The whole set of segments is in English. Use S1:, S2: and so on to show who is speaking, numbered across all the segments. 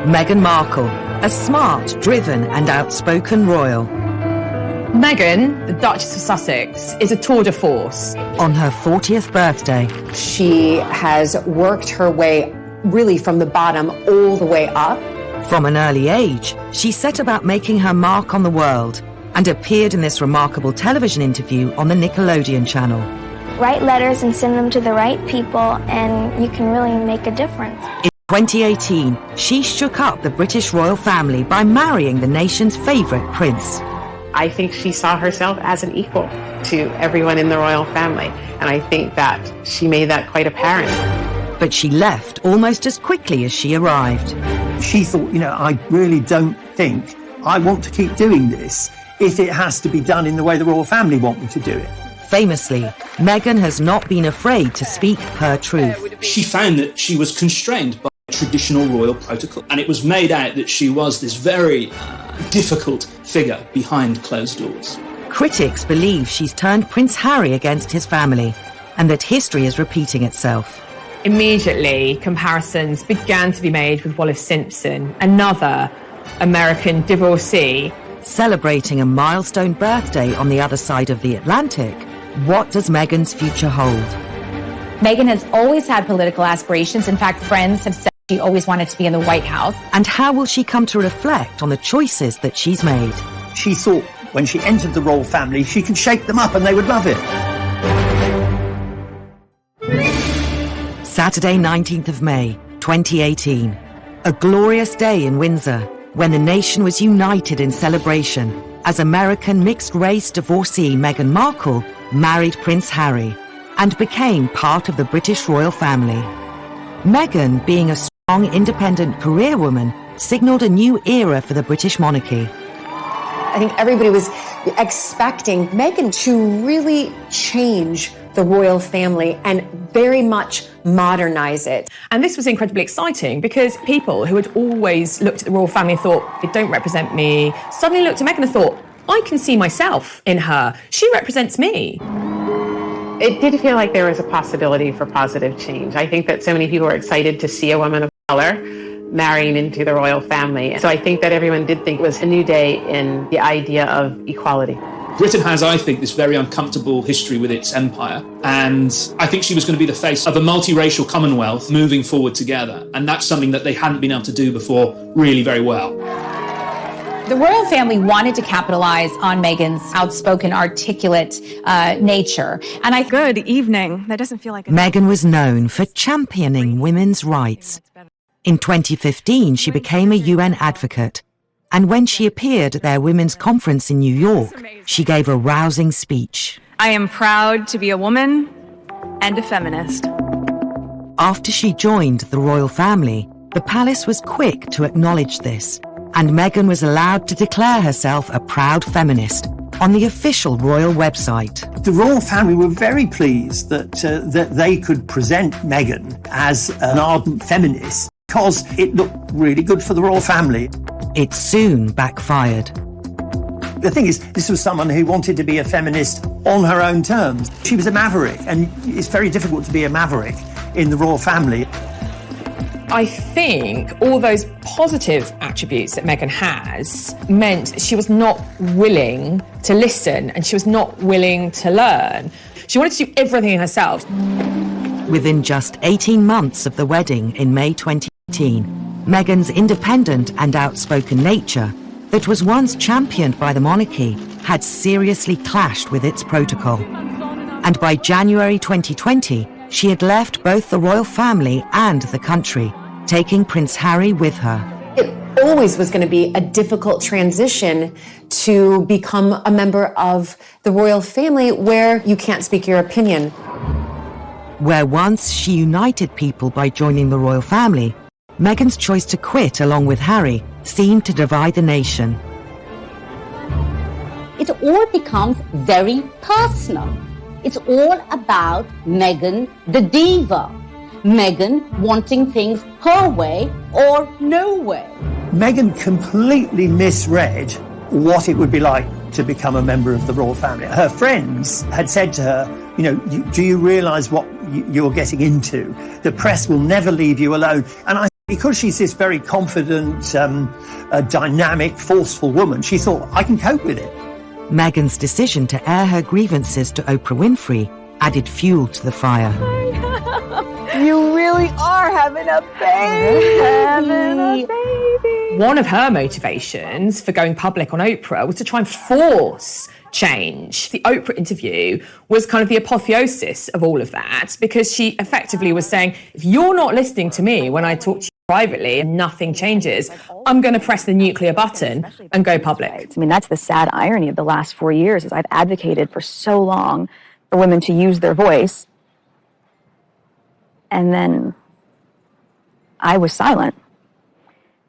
S1: Meghan Markle, a smart, driven and outspoken royal.
S2: Meghan, the Duchess of Sussex, is a tour de force.
S1: On her 40th birthday,
S3: she has worked her way really from the bottom all the way up.
S1: From an early age, she set about making her mark on the world and appeared in this remarkable television interview on the Nickelodeon channel.
S4: Write letters and send them to the right people, and you can really make a difference.
S1: In 2018, she shook up the British royal family by marrying the nation's favourite prince.
S5: I think she saw herself as an equal to everyone in the royal family, and I think that she made that quite apparent.
S1: But she left almost as quickly as she arrived.
S6: She thought, I really don't think I want to keep doing this if it has to be done in the way the royal family want me to do it.
S1: Famously, Meghan has not been afraid to speak her truth.
S7: She found that she was constrained by traditional royal protocol, and it was made out that she was this very difficult figure behind closed doors.
S1: Critics believe she's turned Prince Harry against his family, and that history is repeating itself.
S2: Immediately, comparisons began to be made with Wallis Simpson, another American divorcee.
S1: Celebrating a milestone birthday on the other side of the Atlantic, what does Meghan's future hold?
S8: Meghan has always had political aspirations. In fact, friends have said she always wanted to be in the White House.
S1: And how will she come to reflect on the choices that she's made?
S6: She thought when she entered the royal family, she could shake them up and they would love it.
S1: Saturday, 19th of May, 2018. A glorious day in Windsor, when the nation was united in celebration as American mixed-race divorcee Meghan Markle married Prince Harry and became part of the British royal family. Meghan, being a strong, independent career woman, signalled a new era for the British monarchy.
S3: I think everybody was expecting Meghan to really change the royal family and very much modernize it.
S2: And this was incredibly exciting because people who had always looked at the royal family and thought, they don't represent me, suddenly looked at Meghan and thought, I can see myself in her. She represents me.
S5: It did feel like there was a possibility for positive change. I think that so many people were excited to see a woman of color marrying into the royal family. So I think that everyone did think it was a new day in the idea of equality.
S7: Britain has, I think, this very uncomfortable history with its empire, and I think she was going to be the face of a multiracial Commonwealth moving forward together, and that's something that they hadn't been able to do before really very well.
S8: The royal family wanted to capitalize on Meghan's outspoken, articulate nature. And
S9: Good evening. That doesn't feel like
S1: Meghan was known for championing women's rights. In 2015, she became a UN advocate. And when she appeared at their women's conference in New York, she gave a rousing speech.
S9: I am proud to be a woman and a feminist.
S1: After she joined the royal family, the palace was quick to acknowledge this, and Meghan was allowed to declare herself a proud feminist on the official royal website.
S6: The royal family were very pleased that they could present Meghan as an ardent feminist because it looked really good for the royal family.
S1: It soon backfired.
S6: The thing is, this was someone who wanted to be a feminist on her own terms. She was a maverick, and it's very difficult to be a maverick in the royal family.
S2: I think all those positive attributes that Meghan has meant that she was not willing to listen and she was not willing to learn. She wanted to do everything herself.
S1: Within just 18 months of the wedding in May 2018, Meghan's independent and outspoken nature, that was once championed by the monarchy, had seriously clashed with its protocol. And by January 2020, she had left both the royal family and the country, taking Prince Harry with her.
S3: It always was going to be a difficult transition to become a member of the royal family where you can't speak your opinion.
S1: Where once she united people by joining the royal family, Meghan's choice to quit along with Harry seemed to divide the nation.
S10: It all becomes very personal. It's all about Meghan the diva. Meghan wanting things her way or no way.
S6: Meghan completely misread what it would be like to become a member of the royal family. Her friends had said to her, do you realise what you're getting into? The press will never leave you alone. And I Because she's this very confident, dynamic, forceful woman, she thought, I can cope with it.
S1: Meghan's decision to air her grievances to Oprah Winfrey added fuel to the fire.
S9: You really are having a baby.
S2: One of her motivations for going public on Oprah was to try and force change. The Oprah interview was kind of the apotheosis of all of that, because she effectively was saying, if you're not listening to me when I talk to you privately and nothing changes, I'm going to press the nuclear button and go public.
S11: I mean, that's the sad irony of the last 4 years, is I've advocated for so long for women to use their voice, and then I was silent.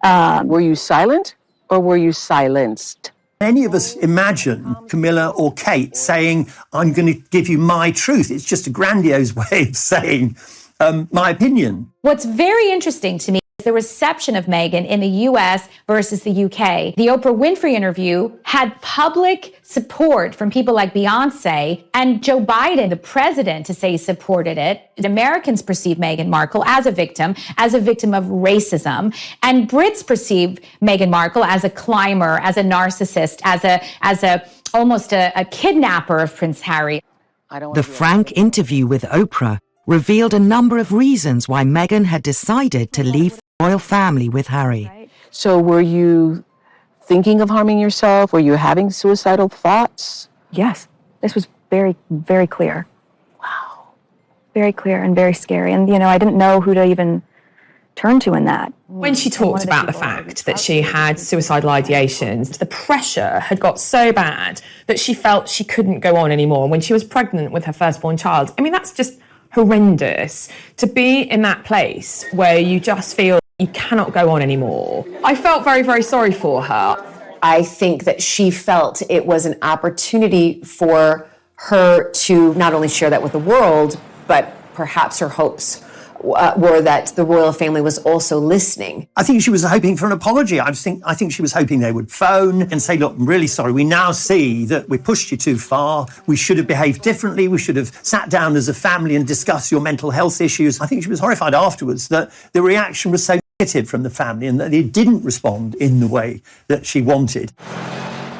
S12: Were you silent or were you silenced?
S6: Any of us imagine Camilla or Kate saying, I'm going to give you my truth. It's just a grandiose way of saying my opinion.
S8: What's very interesting to me is the reception of Meghan in the US versus the UK. The Oprah Winfrey interview had public support from people like Beyonce and Joe Biden, the president, to say he supported it. Americans perceive Meghan Markle as a victim of racism. And Brits perceive Meghan Markle as a climber, as a narcissist, as almost a kidnapper of Prince Harry.
S1: The frank interview with Oprah revealed a number of reasons why Meghan had decided to leave the royal family with Harry.
S12: So were you thinking of harming yourself? Were you having suicidal thoughts?
S11: Yes, this was very, very clear.
S12: Wow.
S11: Very clear and very scary. And, I didn't know who to even turn to in that.
S2: When she talked about the fact that she had suicidal ideations, the pressure had got so bad that she felt she couldn't go on anymore. When she was pregnant with her firstborn child, I mean, that's just horrendous, to be in that place where you just feel you cannot go on anymore. I felt very, very sorry for her.
S3: I think that she felt it was an opportunity for her to not only share that with the world, but perhaps her hopes were that the royal family was also listening.
S6: I think she was hoping for an apology. I think she was hoping they would phone and say, look, I'm really sorry. We now see that we pushed you too far. We should have behaved differently. We should have sat down as a family and discussed your mental health issues. I think she was horrified afterwards that the reaction was so negative from the family and that they didn't respond in the way that she wanted.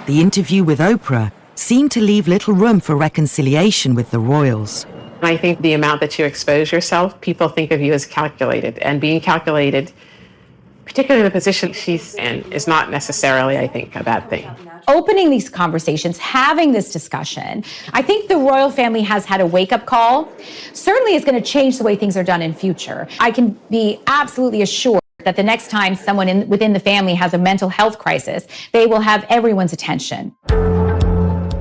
S1: The interview with Oprah seemed to leave little room for reconciliation with the royals.
S5: I think the amount that you expose yourself, people think of you as calculated. And being calculated, particularly in the position she's in, is not necessarily, I think, a bad thing.
S8: Opening these conversations, having this discussion, I think the royal family has had a wake-up call. Certainly it's going to change the way things are done in future. I can be absolutely assured that the next time someone within the family has a mental health crisis, they will have everyone's attention.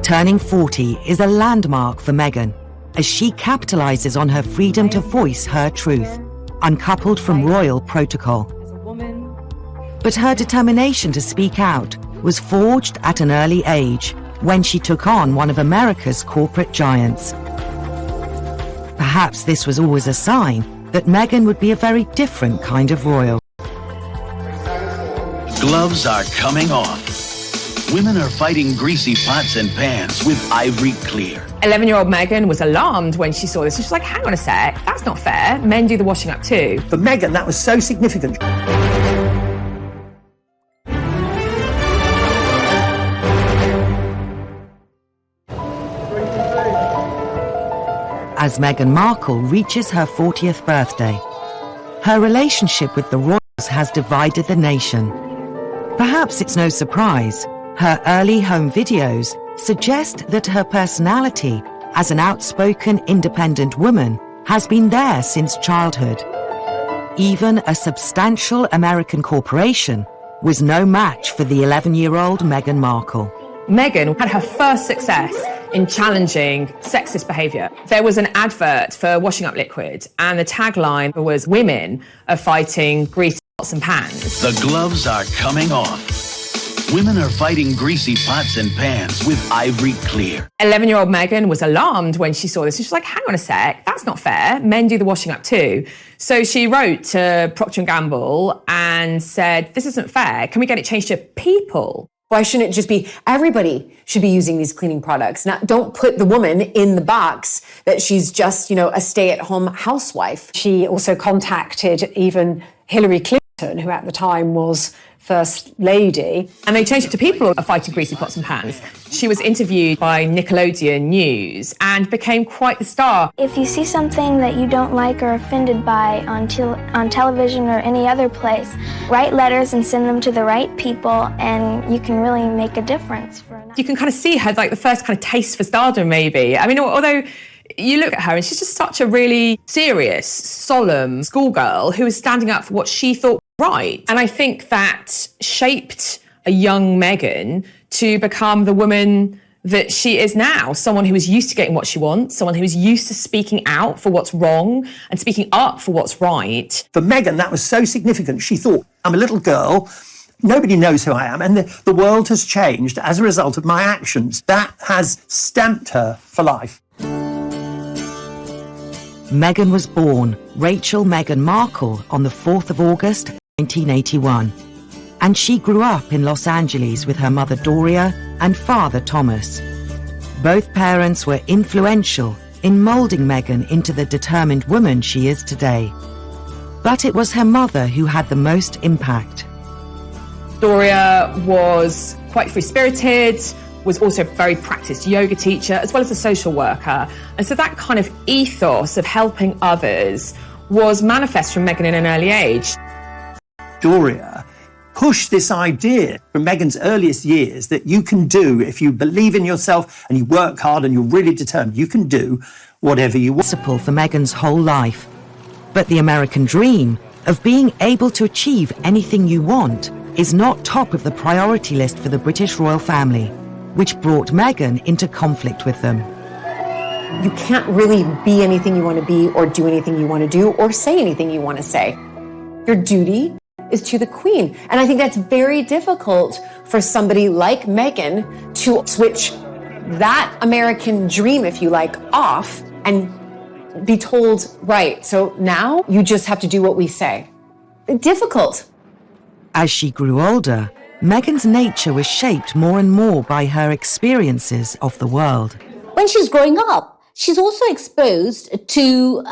S1: Turning 40 is a landmark for Meghan, as she capitalizes on her freedom to voice her truth, uncoupled from royal protocol. But her determination to speak out was forged at an early age, when she took on one of America's corporate giants. Perhaps this was always a sign that Meghan would be a very different kind of royal.
S13: Gloves are coming off. Women are fighting greasy pots and pans with Ivory Clear.
S2: 11-year-old Meghan was alarmed when she saw this. She was like, hang on a sec, that's not fair. Men do the washing up too.
S6: For Meghan, that was so significant.
S1: As Meghan Markle reaches her 40th birthday, her relationship with the royals has divided the nation. Perhaps it's no surprise. Her early home videos suggest that her personality as an outspoken, independent woman has been there since childhood. Even a substantial American corporation was no match for the 11-year-old Meghan Markle.
S2: Meghan had her first success in challenging sexist behaviour. There was an advert for washing up liquid, and the tagline was, "Women are fighting greasy pots and pans."
S13: The gloves are coming off. Women are fighting greasy pots and pans with Ivory Clear.
S2: 11-year-old Meghan was alarmed when she saw this. She was like, hang on a sec, that's not fair. Men do the washing up too. So she wrote to Procter & Gamble and said, this isn't fair. Can we get it changed to people?
S3: Why shouldn't it just be everybody should be using these cleaning products? Now, don't put the woman in the box that she's just, a stay-at-home housewife.
S14: She also contacted even Hillary Clinton who at the time was First Lady.
S2: And they changed it to People Are Fighting Greasy Pots and Pans. She was interviewed by Nickelodeon News and became quite the star.
S4: If you see something that you don't like or offended by on television or any other place, write letters and send them to the right people, and you can really make a difference.
S2: You can kind of see her, like the first kind of taste for stardom, maybe. I mean, although you look at her and she's just such a really serious, solemn schoolgirl who was standing up for what she thought right. And I think that shaped a young Meghan to become the woman that she is now, someone who is used to getting what she wants, someone who is used to speaking out for what's wrong and speaking up for what's right.
S6: For Meghan, that was so significant. She thought, I'm a little girl, nobody knows who I am, and the world has changed as a result of my actions. That has stamped her for life.
S1: Meghan was born Rachel Meghan Markle on the 4th of August, 1981. And she grew up in Los Angeles with her mother Doria and father Thomas. Both parents were influential in moulding Meghan into the determined woman she is today. But it was her mother who had the most impact.
S2: Doria was quite free-spirited, was also a very practiced yoga teacher, as well as a social worker. And so that kind of ethos of helping others was manifest from Meghan in an early age.
S6: Doria pushed this idea from Meghan's earliest years that you can do, if you believe in yourself and you work hard and you're really determined, you can do whatever you want.
S1: Principle for Meghan's whole life. But the American dream of being able to achieve anything you want is not top of the priority list for the British royal family, which brought Meghan into conflict with them.
S3: You can't really be anything you want to be or do anything you want to do or say anything you want to say. Your duty is to the Queen. And I think that's very difficult for somebody like Meghan to switch that American dream, if you like, off and be told, right, so now you just have to do what we say. Difficult.
S1: As she grew older, Meghan's nature was shaped more and more by her experiences of the world.
S10: When she's growing up, she's also exposed to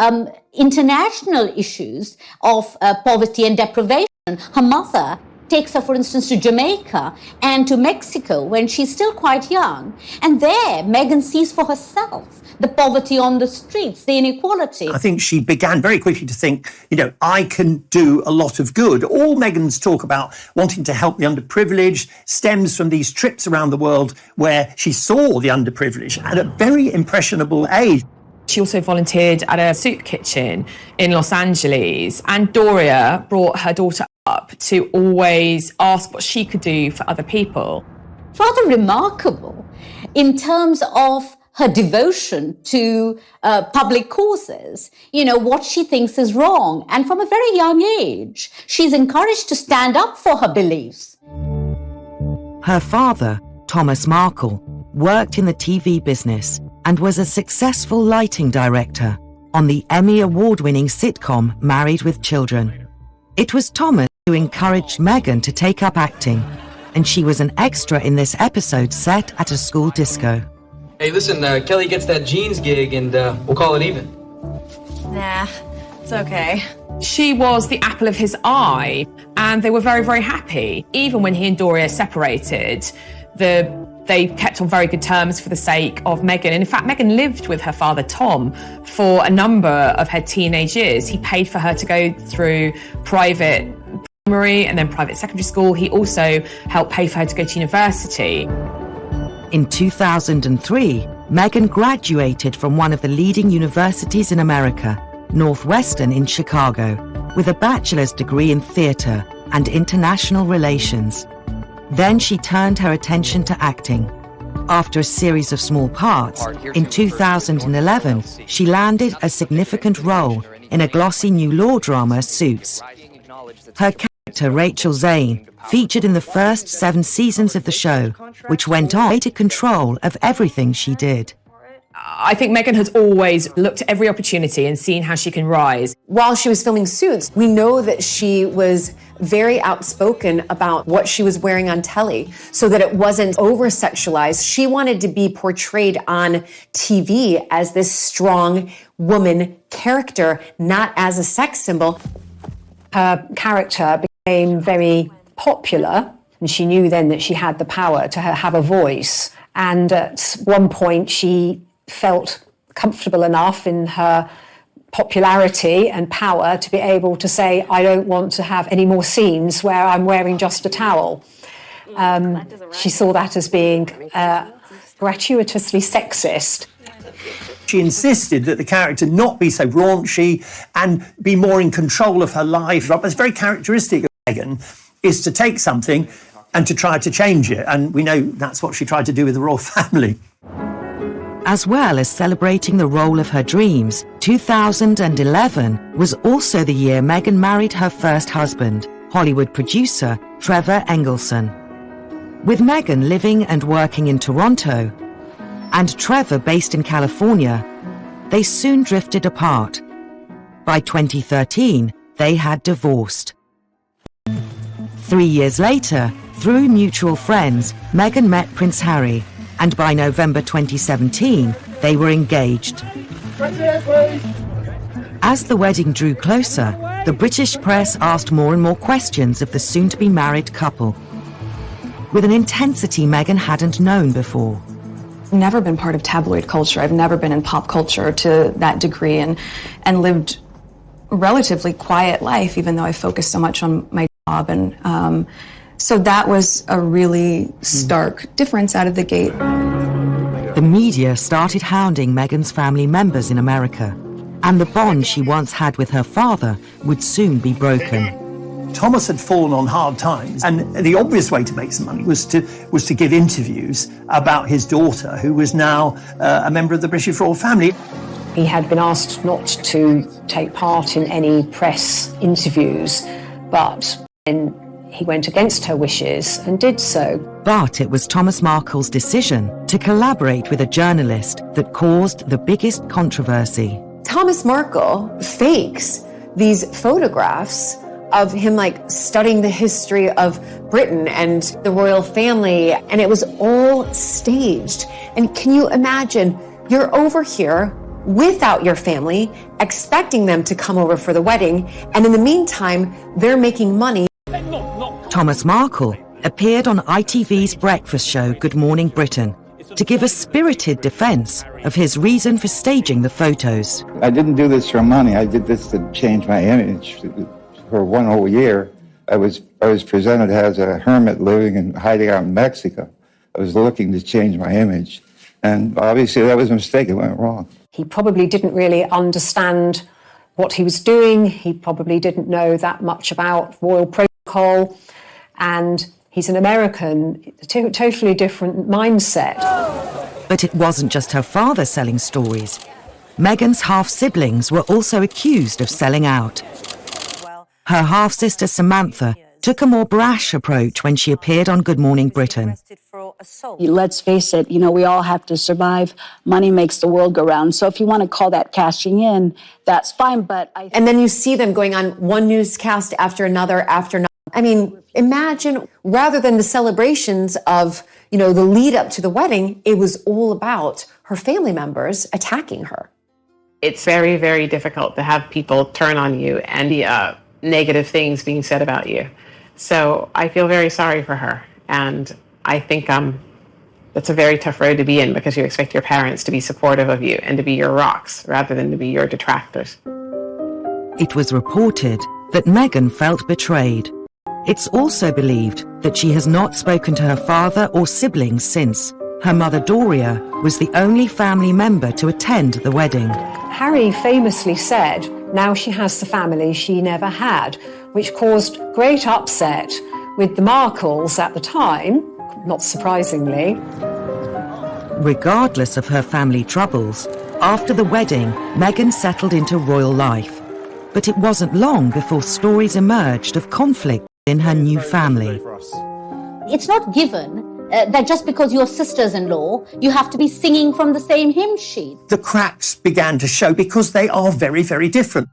S10: international issues of poverty and deprivation. Her mother takes her, for instance, to Jamaica and to Mexico when she's still quite young. And there, Meghan sees for herself the poverty on the streets, the inequality.
S6: I think she began very quickly to think, I can do a lot of good. All Meghan's talk about wanting to help the underprivileged stems from these trips around the world where she saw the underprivileged at a very impressionable age.
S2: She also volunteered at a soup kitchen in Los Angeles, and Doria brought her daughter up to always ask what she could do for other people.
S10: Rather remarkable in terms of her devotion to public causes, what she thinks is wrong. And from a very young age, she's encouraged to stand up for her beliefs.
S1: Her father, Thomas Markle, worked in the TV business and was a successful lighting director on the Emmy Award-winning sitcom Married with Children. It was Thomas who encouraged Meghan to take up acting, and she was an extra in this episode set at a school disco.
S15: Hey, listen, Kelly gets that jeans gig and we'll call it even.
S9: Nah, it's okay.
S2: She was the apple of his eye, and they were very, very happy. Even when he and Doria separated, they kept on very good terms for the sake of Meghan. And in fact, Meghan lived with her father, Tom, for a number of her teenage years. He paid for her to go through private primary and then private secondary school. He also helped pay for her to go to university.
S1: In 2003, Meghan graduated from one of the leading universities in America, Northwestern in Chicago, with a bachelor's degree in theatre and international relations. Then she turned her attention to acting. After a series of small parts, in 2011, she landed a significant role in a glossy new law drama, Suits. Her character, Rachel Zane, featured in the first 7 seasons of the show, which went on to take control of everything she did.
S2: I think Meghan has always looked at every opportunity and seen how she can rise.
S3: While she was filming Suits, we know that she was very outspoken about what she was wearing on telly so that it wasn't over-sexualized. She wanted to be portrayed on TV as this strong woman character, not as a sex symbol.
S14: Her character became very popular, and she knew then that she had the power to have a voice. And at one point, she felt comfortable enough in her popularity and power to be able to say, I don't want to have any more scenes where I'm wearing just a towel. She saw that as being gratuitously sexist.
S6: She insisted that the character not be so raunchy and be more in control of her life. What's very characteristic of Meghan is to take something and to try to change it. And we know that's what she tried to do with the royal family.
S1: As well as celebrating the role of her dreams, 2011 was also the year Meghan married her first husband, Hollywood producer Trevor Engelson. With Meghan living and working in Toronto, and Trevor based in California, they soon drifted apart. By 2013, they had divorced. 3 years later, through mutual friends, Meghan met Prince Harry, and by November 2017, they were engaged. As the wedding drew closer, the British press asked more and more questions of the soon-to-be married couple, with an intensity Meghan hadn't known before.
S9: Never been part of tabloid culture. I've never been in pop culture to that degree, and lived a relatively quiet life, even though I focused so much on my job. And so that was a really stark difference out of the gate.
S1: The media started hounding Meghan's family members in America, and the bond she once had with her father would soon be broken.
S6: Thomas had fallen on hard times, and the obvious way to make some money was to give interviews about his daughter, who was now a member of the British royal family.
S14: He had been asked not to take part in any press interviews, but then he went against her wishes and did so.
S1: But it was Thomas Markle's decision to collaborate with a journalist that caused the biggest controversy.
S3: Thomas Markle fakes these photographs of him studying the history of Britain and the royal family, and it was all staged. And can you imagine, you're over here without your family, expecting them to come over for the wedding, and in the meantime, they're making money.
S1: Thomas Markle appeared on ITV's breakfast show Good Morning Britain to give a spirited defense of his reason for staging the photos.
S16: I didn't do this for money. I did this to change my image. For 1 whole year, I was presented as a hermit living and hiding out in Mexico. I was looking to change my image, and obviously that was a mistake. It went wrong.
S14: He probably didn't really understand what he was doing. He probably didn't know that much about royal protocol, and he's an American, totally different mindset.
S1: But it wasn't just her father selling stories. Meghan's half-siblings were also accused of selling out. Her half-sister Samantha took a more brash approach when she appeared on Good Morning Britain.
S17: Let's face it, we all have to survive. Money makes the world go round. So if you want to call that cashing in, that's fine. But
S3: And then you see them going on one newscast after another. I mean, imagine, rather than the celebrations of, the lead up to the wedding, it was all about her family members attacking her.
S5: It's very, very difficult to have people turn on you and negative things being said about you. So I feel very sorry for her. And I think that's a very tough road to be in, because you expect your parents to be supportive of you and to be your rocks rather than to be your detractors.
S1: It was reported that Meghan felt betrayed. It's also believed that she has not spoken to her father or siblings since. Her mother Doria was the only family member to attend the wedding.
S14: Harry famously said, now she has the family she never had, which caused great upset with the Markles at the time, not surprisingly.
S1: Regardless of her family troubles, after the wedding, Meghan settled into royal life. But it wasn't long before stories emerged of conflict in her new family.
S10: It's not given that just because you're sisters-in-law, you have to be singing from the same hymn sheet.
S6: The cracks began to show because they are very, very different.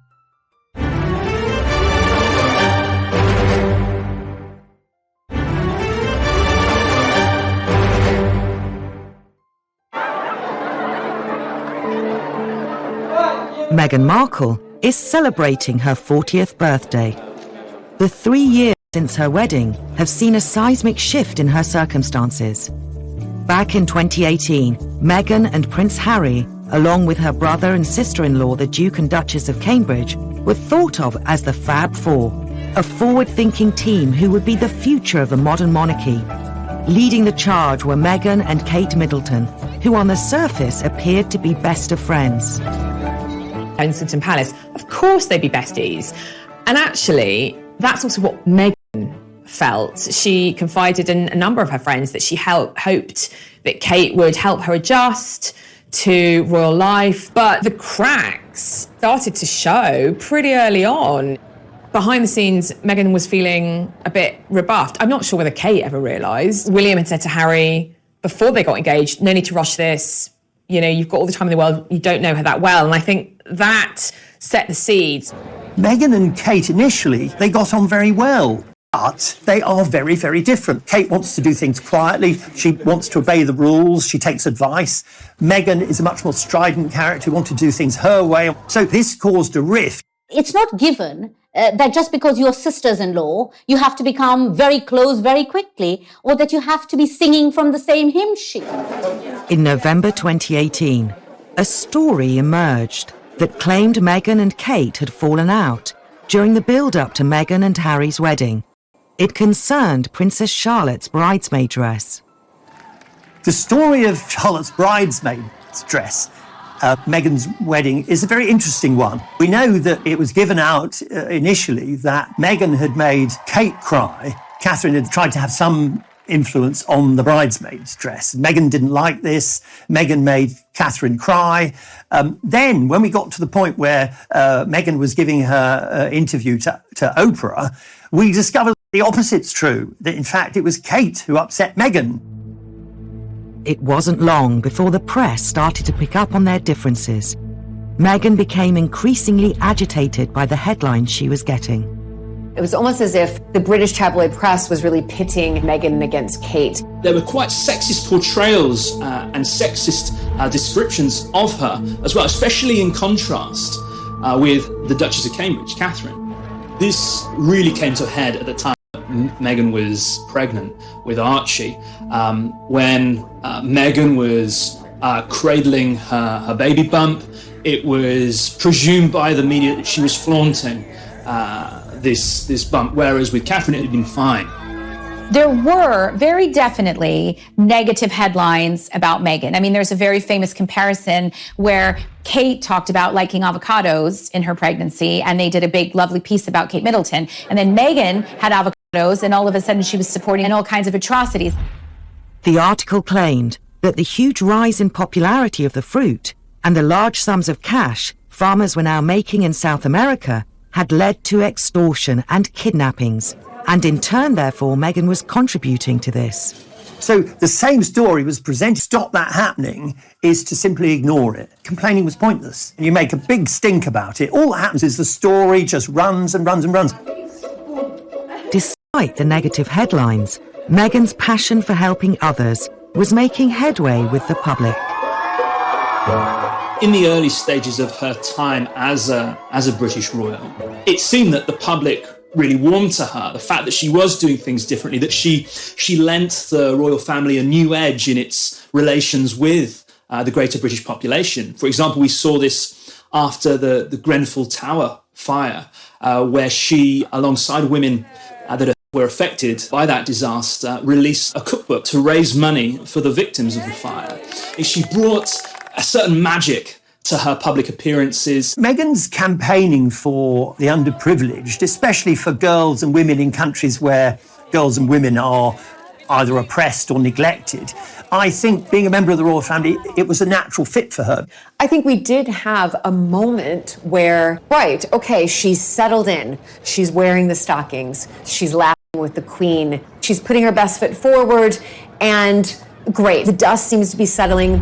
S1: Meghan Markle is celebrating her 40th birthday. The 3 years since her wedding have seen a seismic shift in her circumstances. Back in 2018, Meghan and Prince Harry, along with her brother and sister-in-law, the Duke and Duchess of Cambridge, were thought of as the Fab Four, a forward-thinking team who would be the future of the modern monarchy. Leading the charge were Meghan and Kate Middleton, who on the surface appeared to be best of friends.
S2: Kensington Palace, of course they'd be besties. And actually, that's also what Meghan felt. She confided in a number of her friends that she hoped that Kate would help her adjust to royal life. But the cracks started to show pretty early on. Behind the scenes, Meghan was feeling a bit rebuffed. I'm not sure whether Kate ever realised. William had said to Harry before they got engaged, no need to rush this. You know, you've got all the time in the world. You don't know her that well. And I think that set the seeds.
S6: Meghan and Kate initially, they got on very well. But they are very, very different. Kate wants to do things quietly. She wants to obey the rules. She takes advice. Meghan is a much more strident character who wants to do things her way. So this caused a rift.
S10: It's not given that just because you're sisters-in-law, you have to become very close very quickly, or that you have to be singing from the same hymn sheet.
S1: In November 2018, a story emerged that claimed Meghan and Kate had fallen out during the build-up to Meghan and Harry's wedding. It concerned Princess Charlotte's bridesmaid dress.
S6: The story of Charlotte's bridesmaid dress, Meghan's wedding, is a very interesting one. We know that it was given out initially that Meghan had made Kate cry. Catherine had tried to have some influence on the bridesmaid's dress. Meghan didn't like this. Meghan made Catherine cry. Then, when we got to the point where Meghan was giving her interview to Oprah, we discovered the opposite's true, that in fact it was Kate who upset Meghan.
S1: It wasn't long before the press started to pick up on their differences. Meghan became increasingly agitated by the headlines she was getting.
S3: It was almost as if the British tabloid press was really pitting Meghan against Kate.
S7: There were quite sexist portrayals and sexist descriptions of her as well, especially in contrast with the Duchess of Cambridge, Catherine. This really came to a head at the time Meghan was pregnant with Archie, when Meghan was cradling her baby bump. It was presumed by the media that she was flaunting this bump, whereas with Catherine it had been fine.
S8: There were very definitely negative headlines about Meghan. I mean, there's a very famous comparison where Kate talked about liking avocados in her pregnancy, and they did a big, lovely piece about Kate Middleton. And then Meghan had avocados, and all of a sudden she was supporting all kinds of atrocities.
S1: The article claimed that the huge rise in popularity of the fruit and the large sums of cash farmers were now making in South America had led to extortion and kidnappings. And in turn, therefore, Meghan was contributing to this.
S6: So the same story was presented. To stop that happening is to simply ignore it. Complaining was pointless. You make a big stink about it. All that happens is the story just runs and runs and runs.
S1: Despite the negative headlines, Meghan's passion for helping others was making headway with the public.
S7: In the early stages of her time as a British royal, it seemed that the public really warmed to her. The fact that she was doing things differently, that she lent the royal family a new edge in its relations with the greater British population. For example, we saw this after the Grenfell Tower fire, where she, alongside women that were affected by that disaster, released a cookbook to raise money for the victims of the fire. She brought a certain magic to her public appearances.
S6: Meghan's campaigning for the underprivileged, especially for girls and women in countries where girls and women are either oppressed or neglected. I think being a member of the royal family, it was a natural fit for her.
S3: I think we did have a moment where, right, okay, she's settled in. She's wearing the stockings. She's laughing with the Queen. She's putting her best foot forward, and great. The dust seems to be settling.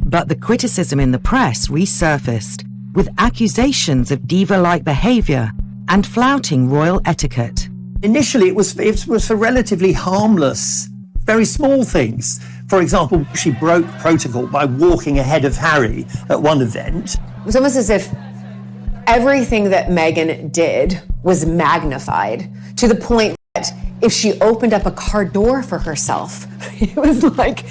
S1: But the criticism in the press resurfaced, with accusations of diva-like behaviour and flouting royal etiquette.
S6: Initially, it was for relatively harmless, very small things. For example, she broke protocol by walking ahead of Harry at one event.
S3: It was almost as if everything that Meghan did was magnified to the point if she opened up a car door for herself, it was like,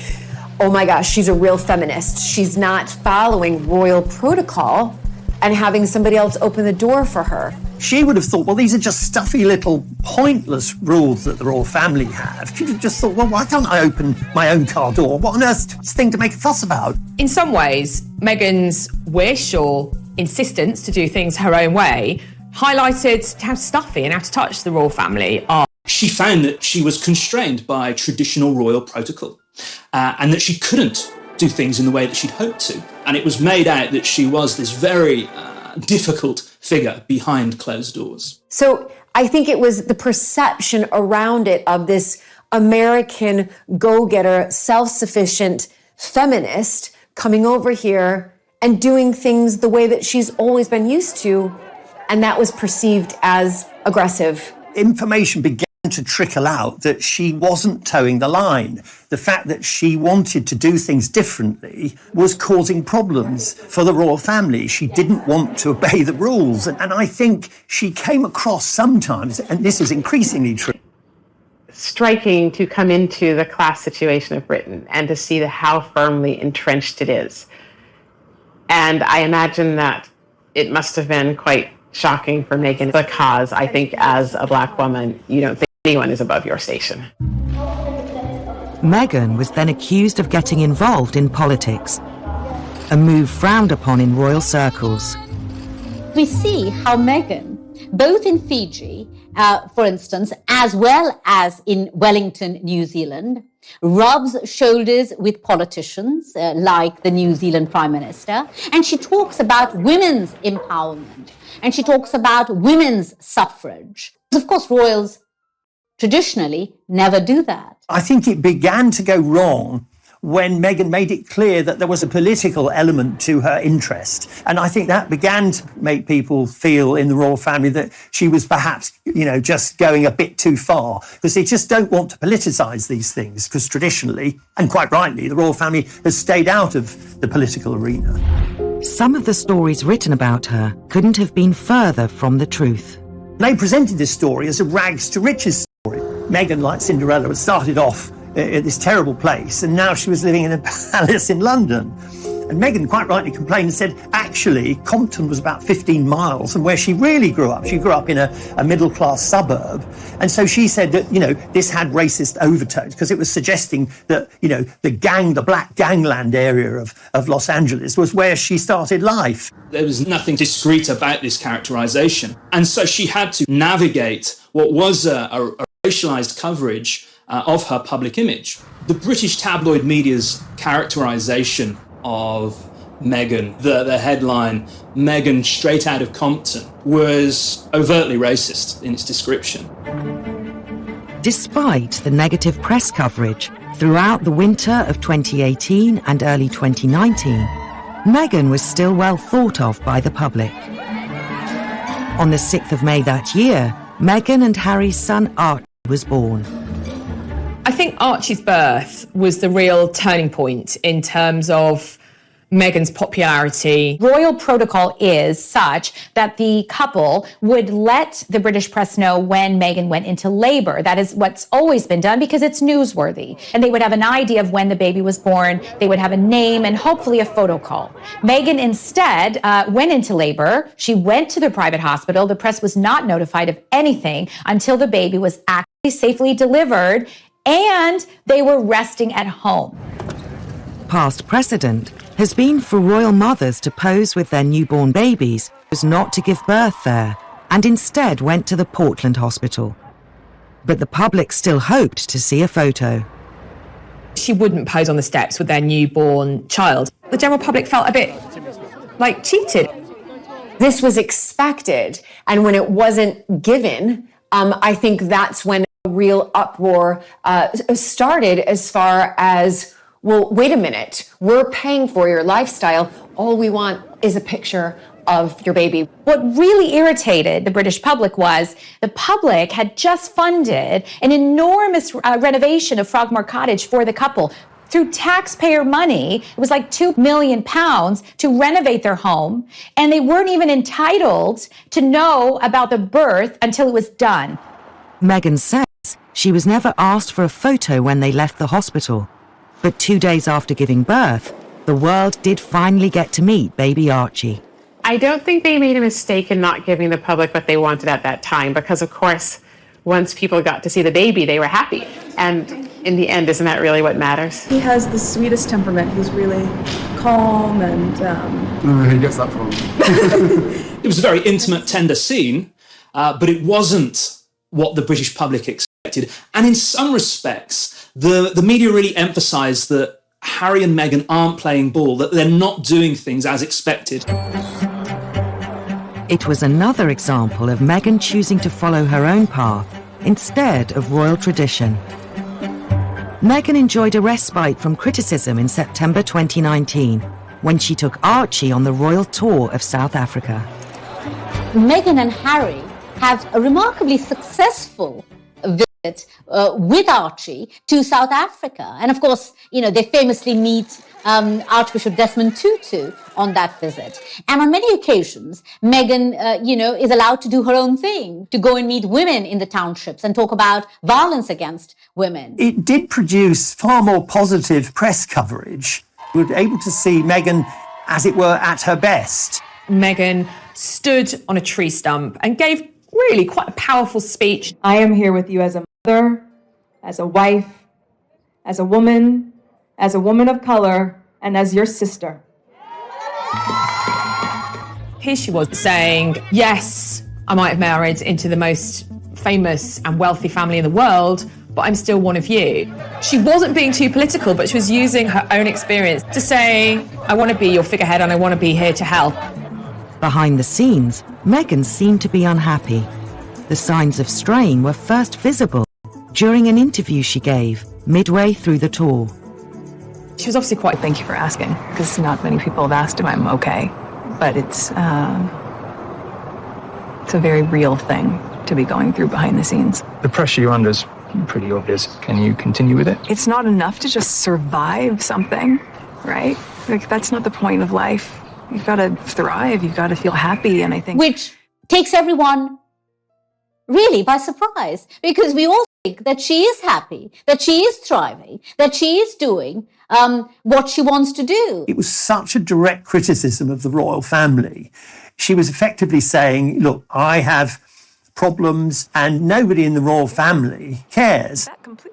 S3: oh my gosh, she's a real feminist. She's not following royal protocol and having somebody else open the door for her.
S6: She would have thought, well, these are just stuffy little pointless rules that the royal family have. She'd have just thought, well, why can't I open my own car door? What on earth's thing to make a fuss about?
S2: In some ways, Meghan's wish or insistence to do things her own way highlighted how stuffy and out of touch the royal family are.
S7: She found that she was constrained by traditional royal protocol and that she couldn't do things in the way that she'd hoped to. And it was made out that she was this very difficult figure behind closed doors.
S3: So I think it was the perception around it of this American go-getter, self-sufficient feminist coming over here and doing things the way that she's always been used to. And that was perceived as aggressive.
S6: Information began to trickle out that she wasn't towing the line. The fact that she wanted to do things differently was causing problems for the royal family. She didn't want to obey the rules. And I think she came across sometimes, and this is increasingly true,
S5: striking to come into the class situation of Britain and to see how firmly entrenched it is. And I imagine that it must have been quite shocking for Meghan because I think as a black woman, you don't think anyone is above your station.
S1: Meghan was then accused of getting involved in politics, a move frowned upon in royal circles.
S10: We see how Meghan, both in Fiji, for instance, as well as in Wellington, New Zealand, rubs shoulders with politicians like the New Zealand Prime Minister, and she talks about women's empowerment, and she talks about women's suffrage. Of course, royals traditionally never do that.
S6: I think it began to go wrong when Meghan made it clear that there was a political element to her interest. And I think that began to make people feel in the royal family that she was perhaps, just going a bit too far, because they just don't want to politicise these things, because traditionally, and quite rightly, the royal family has stayed out of the political arena.
S1: Some of the stories written about her couldn't have been further from the truth.
S6: They presented this story as a rags to riches story. Meghan, like Cinderella, had started off at this terrible place, and now she was living in a palace in London. And Meghan quite rightly complained and said, actually, Compton was about 15 miles from where she really grew up. She grew up in a middle-class suburb. And so she said that, this had racist overtones because it was suggesting that, the black gangland area of Los Angeles was where she started life.
S7: There was nothing discreet about this characterisation. And so she had to navigate what was a racialised coverage of her public image. The British tabloid media's characterisation of Meghan, the headline, Meghan straight out of Compton, was overtly racist in its description.
S1: Despite the negative press coverage throughout the winter of 2018 and early 2019, Meghan was still well thought of by the public. On the 6th of May that year, Meghan and Harry's son Archie was born.
S2: I think Archie's birth was the real turning point in terms of Meghan's popularity.
S8: Royal protocol is such that the couple would let the British press know when Meghan went into labor. That is what's always been done because it's newsworthy. And they would have an idea of when the baby was born. They would have a name and hopefully a photo call. Meghan instead went into labor. She went to the private hospital. The press was not notified of anything until the baby was actually safely delivered and they were resting at home.
S1: Past precedent has been for royal mothers to pose with their newborn babies, was not to give birth there, and instead went to the Portland hospital. But the public still hoped to see a photo.
S2: She wouldn't pose on the steps with their newborn child. The general public felt a bit cheated.
S3: This was expected, and when it wasn't given, I think that's when a real uproar started as far as, well, wait a minute, we're paying for your lifestyle. All we want is a picture of your baby.
S8: What really irritated the British public was the public had just funded an enormous renovation of Frogmore Cottage for the couple. Through taxpayer money, it was like £2 million to renovate their home, and they weren't even entitled to know about the birth until it was done.
S1: Meghan said She was never asked for a photo when they left the hospital. But 2 days after giving birth, the world did finally get to meet baby Archie.
S5: I don't think they made a mistake in not giving the public what they wanted at that time, because of course, once people got to see the baby, they were happy. And in the end, isn't that really what matters?
S9: He has the sweetest temperament. He's really calm and...
S18: He gets that from.
S7: It was a very intimate, tender scene, but it wasn't what the British public expected. And in some respects, the media really emphasised that Harry and Meghan aren't playing ball, that they're not doing things as expected.
S1: It was another example of Meghan choosing to follow her own path instead of royal tradition. Meghan enjoyed a respite from criticism in September 2019 when she took Archie on the royal tour of South Africa.
S10: Meghan and Harry have a remarkably successful visit with Archie to South Africa. And of course, they famously meet Archbishop Desmond Tutu on that visit. And on many occasions, Meghan, is allowed to do her own thing, to go and meet women in the townships and talk about violence against women.
S6: It did produce far more positive press coverage. We were able to see Meghan, as it were, at her best.
S2: Meghan stood on a tree stump and gave really quite a powerful speech.
S9: I am here with you as a mother, as a wife, as a woman of color, and as your sister.
S2: Here she was saying, yes, I might have married into the most famous and wealthy family in the world, but I'm still one of you. She wasn't being too political, but she was using her own experience to say, I want to be your figurehead and I want to be here to help.
S1: Behind the scenes, Meghan seemed to be unhappy. The signs of strain were first visible during an interview she gave midway through the tour.
S2: She was obviously quite...
S9: Thank you for asking, because not many people have asked if I'm okay. But it's a very real thing to be going through behind the scenes.
S18: The pressure you're under is pretty obvious. Can you continue with it?
S9: It's not enough to just survive something, right? Like, that's not the point of life. You've got to thrive. You've got to feel happy. And I think...
S10: Which takes everyone really by surprise, because we all think that she is happy, that she is thriving, that she is doing what she wants to do.
S6: It was such a direct criticism of the royal family. She was effectively saying, look, I have problems and nobody in the royal family cares.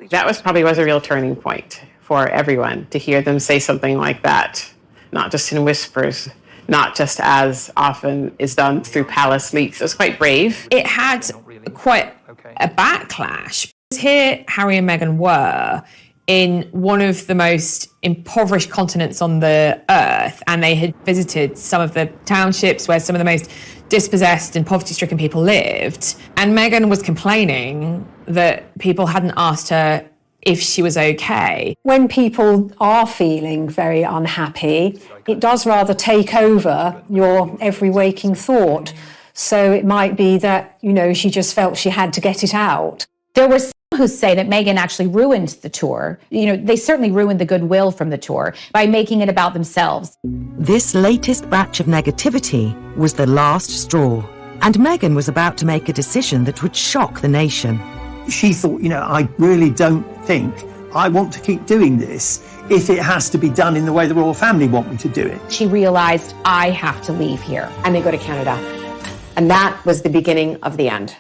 S5: That was a real turning point for everyone, to hear them say something like that, not just in whispers, not just as often is done through palace leaks. It was quite brave.
S2: It had quite a backlash. Here, Harry and Meghan were in one of the most impoverished continents on the earth, and they had visited some of the townships where some of the most dispossessed and poverty-stricken people lived. And Meghan was complaining that people hadn't asked her if she was okay.
S14: When people are feeling very unhappy, it does rather take over your every waking thought. So it might be that, she just felt she had to get it out.
S8: There were some who say that Meghan actually ruined the tour. They certainly ruined the goodwill from the tour by making it about themselves.
S1: This latest batch of negativity was the last straw, and Meghan was about to make a decision that would shock the nation.
S6: She thought, I really don't think I want to keep doing this if it has to be done in the way the royal family want me to do it.
S8: She realized, I have to leave here.
S3: And they go to Canada. And that was the beginning of the end.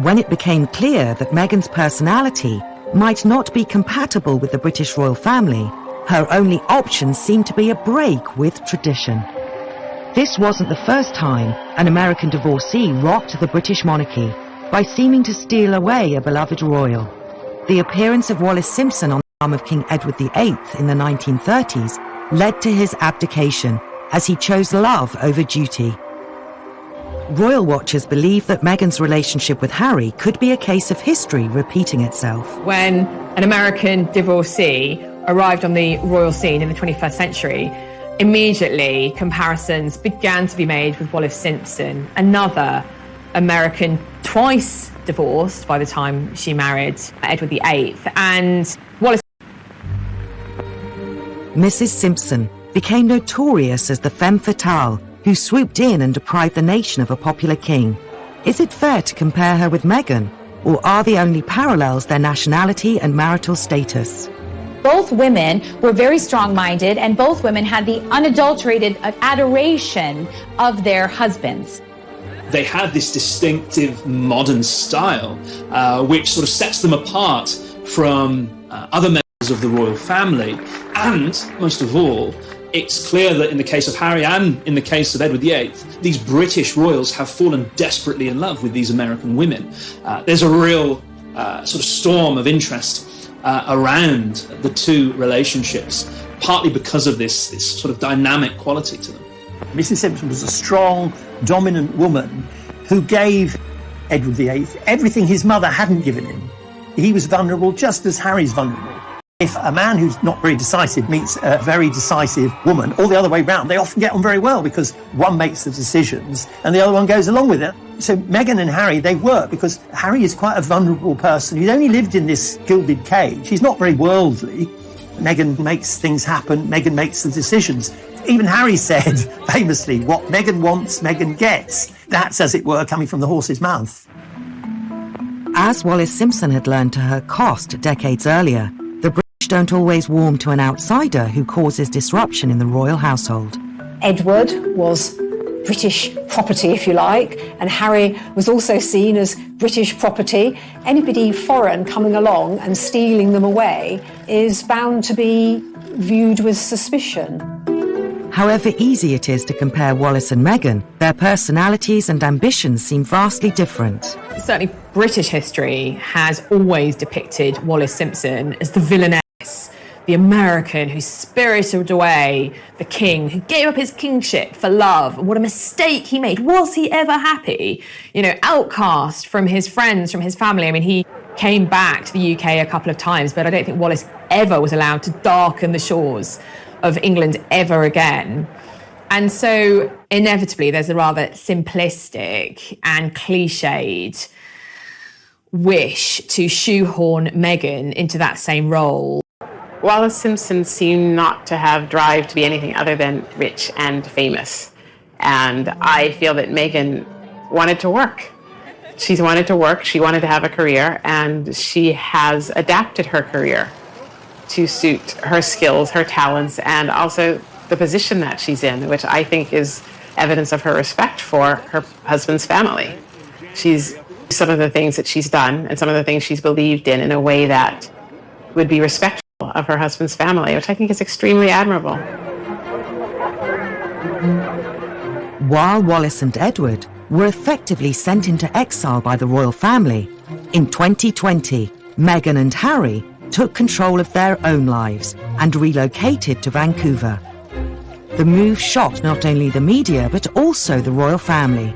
S1: When it became clear that Meghan's personality might not be compatible with the British royal family, her only option seemed to be a break with tradition. This wasn't the first time an American divorcee rocked the British monarchy by seeming to steal away a beloved royal. The appearance of Wallis Simpson on the arm of King Edward VIII in the 1930s led to his abdication, as he chose love over duty. Royal watchers believe that Meghan's relationship with Harry could be a case of history repeating itself.
S2: When an American divorcee arrived on the royal scene in the 21st century, immediately comparisons began to be made with Wallis Simpson, another American twice divorced by the time she married Edward VIII. And Wallis
S1: Mrs. Simpson became notorious as the femme fatale who swooped in and deprived the nation of a popular king. Is it fair to compare her with Meghan, or are the only parallels their nationality and marital status?
S8: Both women were very strong-minded, and both women had the unadulterated adoration of their husbands.
S7: They had this distinctive modern style, which sort of sets them apart from other members of the royal family. And, most of all, it's clear that in the case of Harry and in the case of Edward VIII, these British royals have fallen desperately in love with these American women. There's a real sort of storm of interest around the two relationships, partly because of this sort of dynamic quality to them.
S6: Mrs. Simpson was a strong, dominant woman who gave Edward VIII everything his mother hadn't given him. He was vulnerable just as Harry's vulnerable. If a man who's not very decisive meets a very decisive woman, or the other way round, they often get on very well because one makes the decisions and the other one goes along with it. So Meghan and Harry, they work because Harry is quite a vulnerable person. He's only lived in this gilded cage. He's not very worldly. Meghan makes things happen. Meghan makes the decisions. Even Harry said, famously, what Meghan wants, Meghan gets. That's, as it were, coming from the horse's mouth.
S1: As Wallis Simpson had learned to her cost decades earlier, the British don't always warm to an outsider who causes disruption in the royal household.
S14: Edward was British property, if you like, and Harry was also seen as British property. Anybody foreign coming along and stealing them away is bound to be viewed with suspicion.
S1: However easy it is to compare Wallis and Meghan, their personalities and ambitions seem vastly different.
S2: Certainly British history has always depicted Wallis Simpson as the villainess, the American who spirited away the king, who gave up his kingship for love. And what a mistake he made. Was he ever happy? You know, outcast from his friends, from his family. I mean, he came back to the UK a couple of times, but I don't think Wallis ever was allowed to darken the shores of England ever again. And so inevitably there's a rather simplistic and cliched wish to shoehorn Meghan into that same role.
S5: Wallis Simpson seemed not to have drive to be anything other than rich and famous. And I feel that Meghan wanted to work. She wanted to work, she wanted to have a career, and she has adapted her career to suit her skills, her talents, and also the position that she's in, which I think is evidence of her respect for her husband's family. She's some of the things that she's done and some of the things she's believed in a way that would be respectful of her husband's family, which I think is extremely admirable.
S1: While Wallis and Edward were effectively sent into exile by the royal family, in 2020, Meghan and Harry took control of their own lives and relocated to Vancouver. The move shocked not only the media but also the royal family.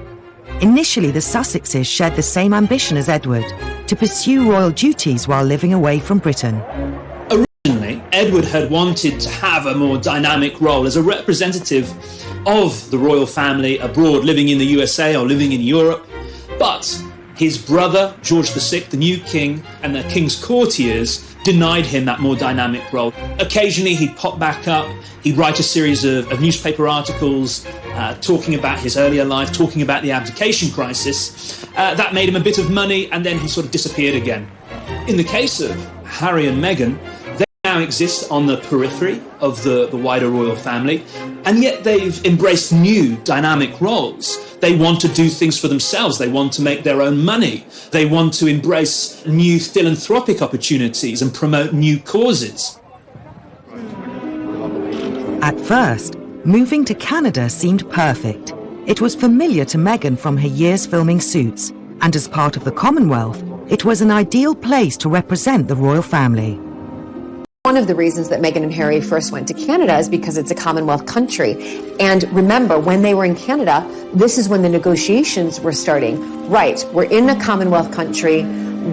S1: Initially, the Sussexes shared the same ambition as Edward, to pursue royal duties while living away from Britain.
S7: Originally, Edward had wanted to have a more dynamic role as a representative of the royal family abroad, living in the USA or living in Europe, but his brother, George VI, the new king, and the king's courtiers denied him that more dynamic role. Occasionally he'd pop back up, he'd write a series of newspaper articles talking about his earlier life, talking about the abdication crisis. That made him a bit of money, and then he sort of disappeared again. In the case of Harry and Meghan, they now exist on the periphery of the wider royal family, and yet they've embraced new dynamic roles. They want to do things for themselves. They want to make their own money. They want to embrace new philanthropic opportunities and promote new causes.
S1: At first, moving to Canada seemed perfect. It was familiar to Meghan from her years filming Suits, and as part of the Commonwealth, it was an ideal place to represent the royal family.
S3: One of the reasons that Meghan and Harry first went to Canada is because it's a Commonwealth country. And remember, when they were in Canada, this is when the negotiations were starting. Right, we're in a Commonwealth country.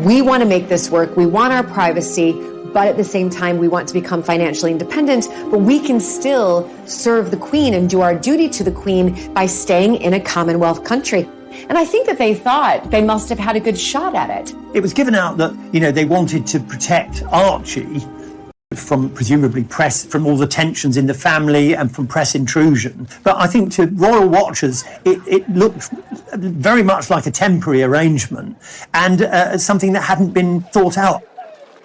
S3: We want to make this work. We want our privacy. But at the same time, we want to become financially independent. But we can still serve the Queen and do our duty to the Queen by staying in a Commonwealth country. And I think that they thought they must have had a good shot at it.
S6: It was given out that, they wanted to protect Archie. from presumably press, from all the tensions in the family and from press intrusion. But I think to royal watchers, it looked very much like a temporary arrangement and something that hadn't been thought out.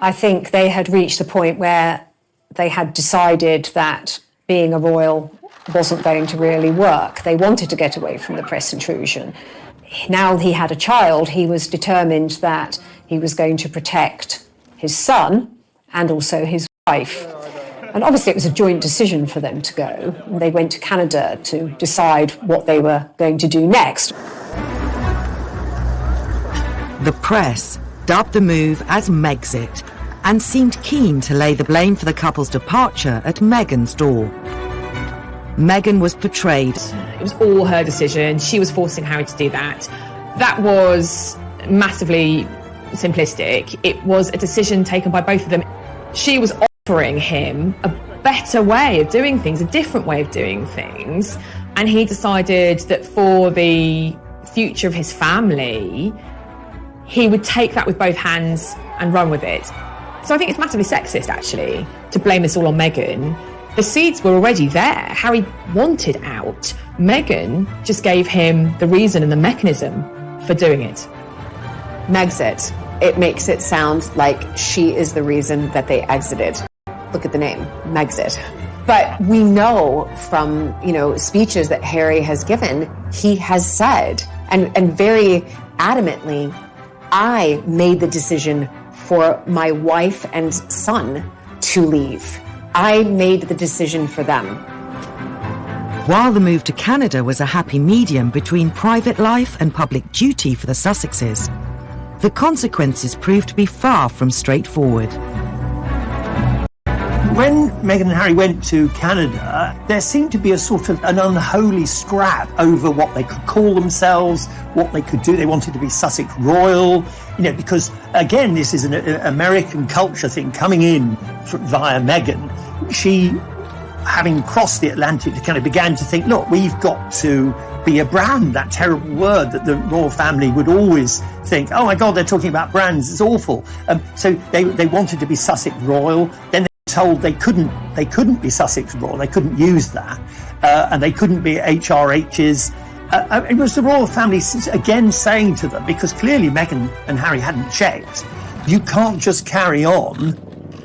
S14: I think they had reached a point where they had decided that being a royal wasn't going to really work. They wanted to get away from the press intrusion. Now he had a child, he was determined that he was going to protect his son and also his wife. And obviously it was a joint decision for them to go. They went to Canada to decide what they were going to do next.
S1: The press dubbed the move as Megxit and seemed keen to lay the blame for the couple's departure at Meghan's door. Meghan was portrayed.
S2: It was all her decision. She was forcing Harry to do that. That was massively simplistic. It was a decision taken by both of them. She was offering him a better way of doing things, a different way of doing things. And he decided that for the future of his family, he would take that with both hands and run with it. So I think it's massively sexist, actually, to blame this all on Meghan. The seeds were already there. Harry wanted out. Meghan just gave him the reason and the mechanism for doing it.
S3: Megxit. It makes it sound like she is the reason that they exited. Look at the name, Megxit. But we know from, speeches that Harry has given, he has said, and very adamantly, I made the decision for my wife and son to leave. I made the decision for them.
S1: While the move to Canada was a happy medium between private life and public duty for the Sussexes, the consequences proved to be far from straightforward.
S6: When Meghan and Harry went to Canada, there seemed to be a sort of an unholy scrap over what they could call themselves, what they could do. They wanted to be Sussex Royal, because, again, this is an American culture thing coming in via Meghan. She, having crossed the Atlantic to Canada, began to think, look, we've got to be a brand, that terrible word that the royal family would always think, oh my God, they're talking about brands, it's awful. So they wanted to be Sussex Royal. Then they were told they couldn't be Sussex Royal, they couldn't use that, and they couldn't be HRHs. It was the royal family again saying to them, because clearly Meghan and Harry hadn't checked, you can't just carry on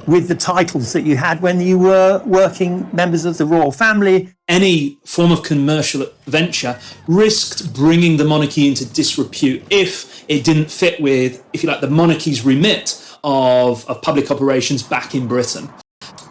S6: with the titles that you had when you were working members of the royal family.
S7: Any form of commercial venture risked bringing the monarchy into disrepute if it didn't fit with, if you like, the monarchy's remit of public operations back in Britain.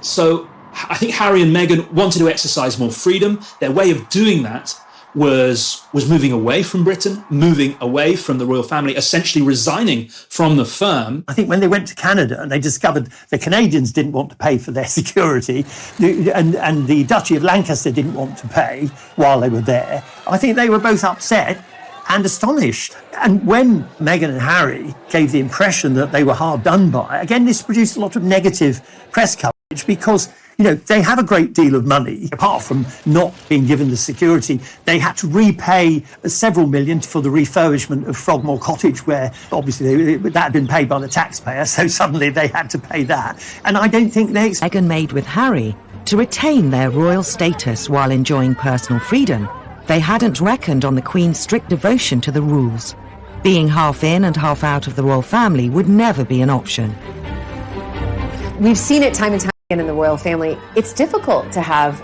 S7: So I think Harry and Meghan wanted to exercise more freedom. Their way of doing that was moving away from Britain, moving away from the royal family, essentially resigning from the firm.
S6: I think when they went to Canada and they discovered the Canadians didn't want to pay for their security and the Duchy of Lancaster didn't want to pay while they were there, I think they were both upset and astonished. And when Meghan and Harry gave the impression that they were hard done by, again, this produced a lot of negative press coverage because they have a great deal of money. Apart from not being given the security, they had to repay several million for the refurbishment of Frogmore Cottage, where obviously that had been paid by the taxpayer, so suddenly they had to pay that. And I don't think
S1: Meghan made with Harry to retain their royal status while enjoying personal freedom. They hadn't reckoned on the Queen's strict devotion to the rules. Being half in and half out of the royal family would never be an option.
S3: We've seen it time and time again in the royal family. It's difficult to have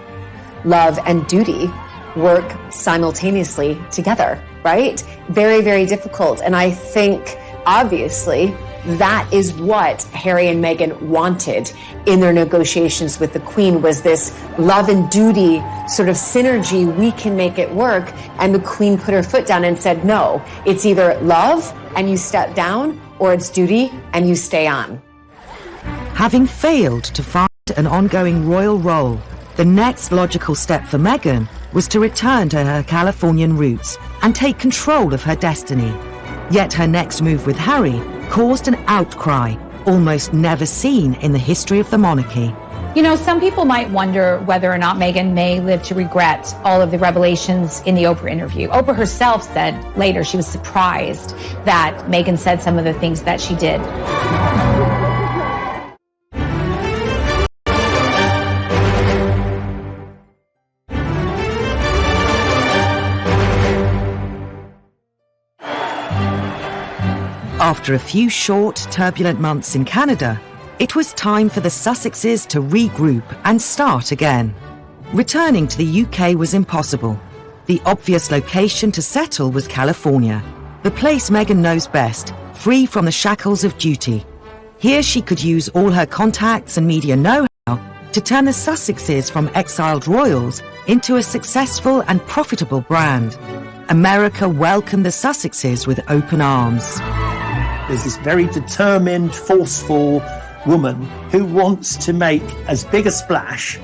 S3: love and duty work simultaneously together, right? Very, very difficult. And I think, obviously, that is what Harry and Meghan wanted in their negotiations with the Queen, was this love and duty sort of synergy. We can make it work. And the Queen put her foot down and said, no, it's either love and you step down, or it's duty and you stay on.
S1: Having failed to find an ongoing royal role, the next logical step for Meghan was to return to her Californian roots and take control of her destiny. Yet her next move with Harry caused an outcry almost never seen in the history of the monarchy.
S8: Some people might wonder whether or not Meghan may live to regret all of the revelations in the Oprah interview. Oprah herself said later she was surprised that Meghan said some of the things that she did.
S1: After a few short, turbulent months in Canada, it was time for the Sussexes to regroup and start again. Returning to the UK was impossible. The obvious location to settle was California, the place Meghan knows best, free from the shackles of duty. Here she could use all her contacts and media know-how to turn the Sussexes from exiled royals into a successful and profitable brand. America welcomed the Sussexes with open arms.
S6: There's this very determined, forceful woman who wants to make as big a splash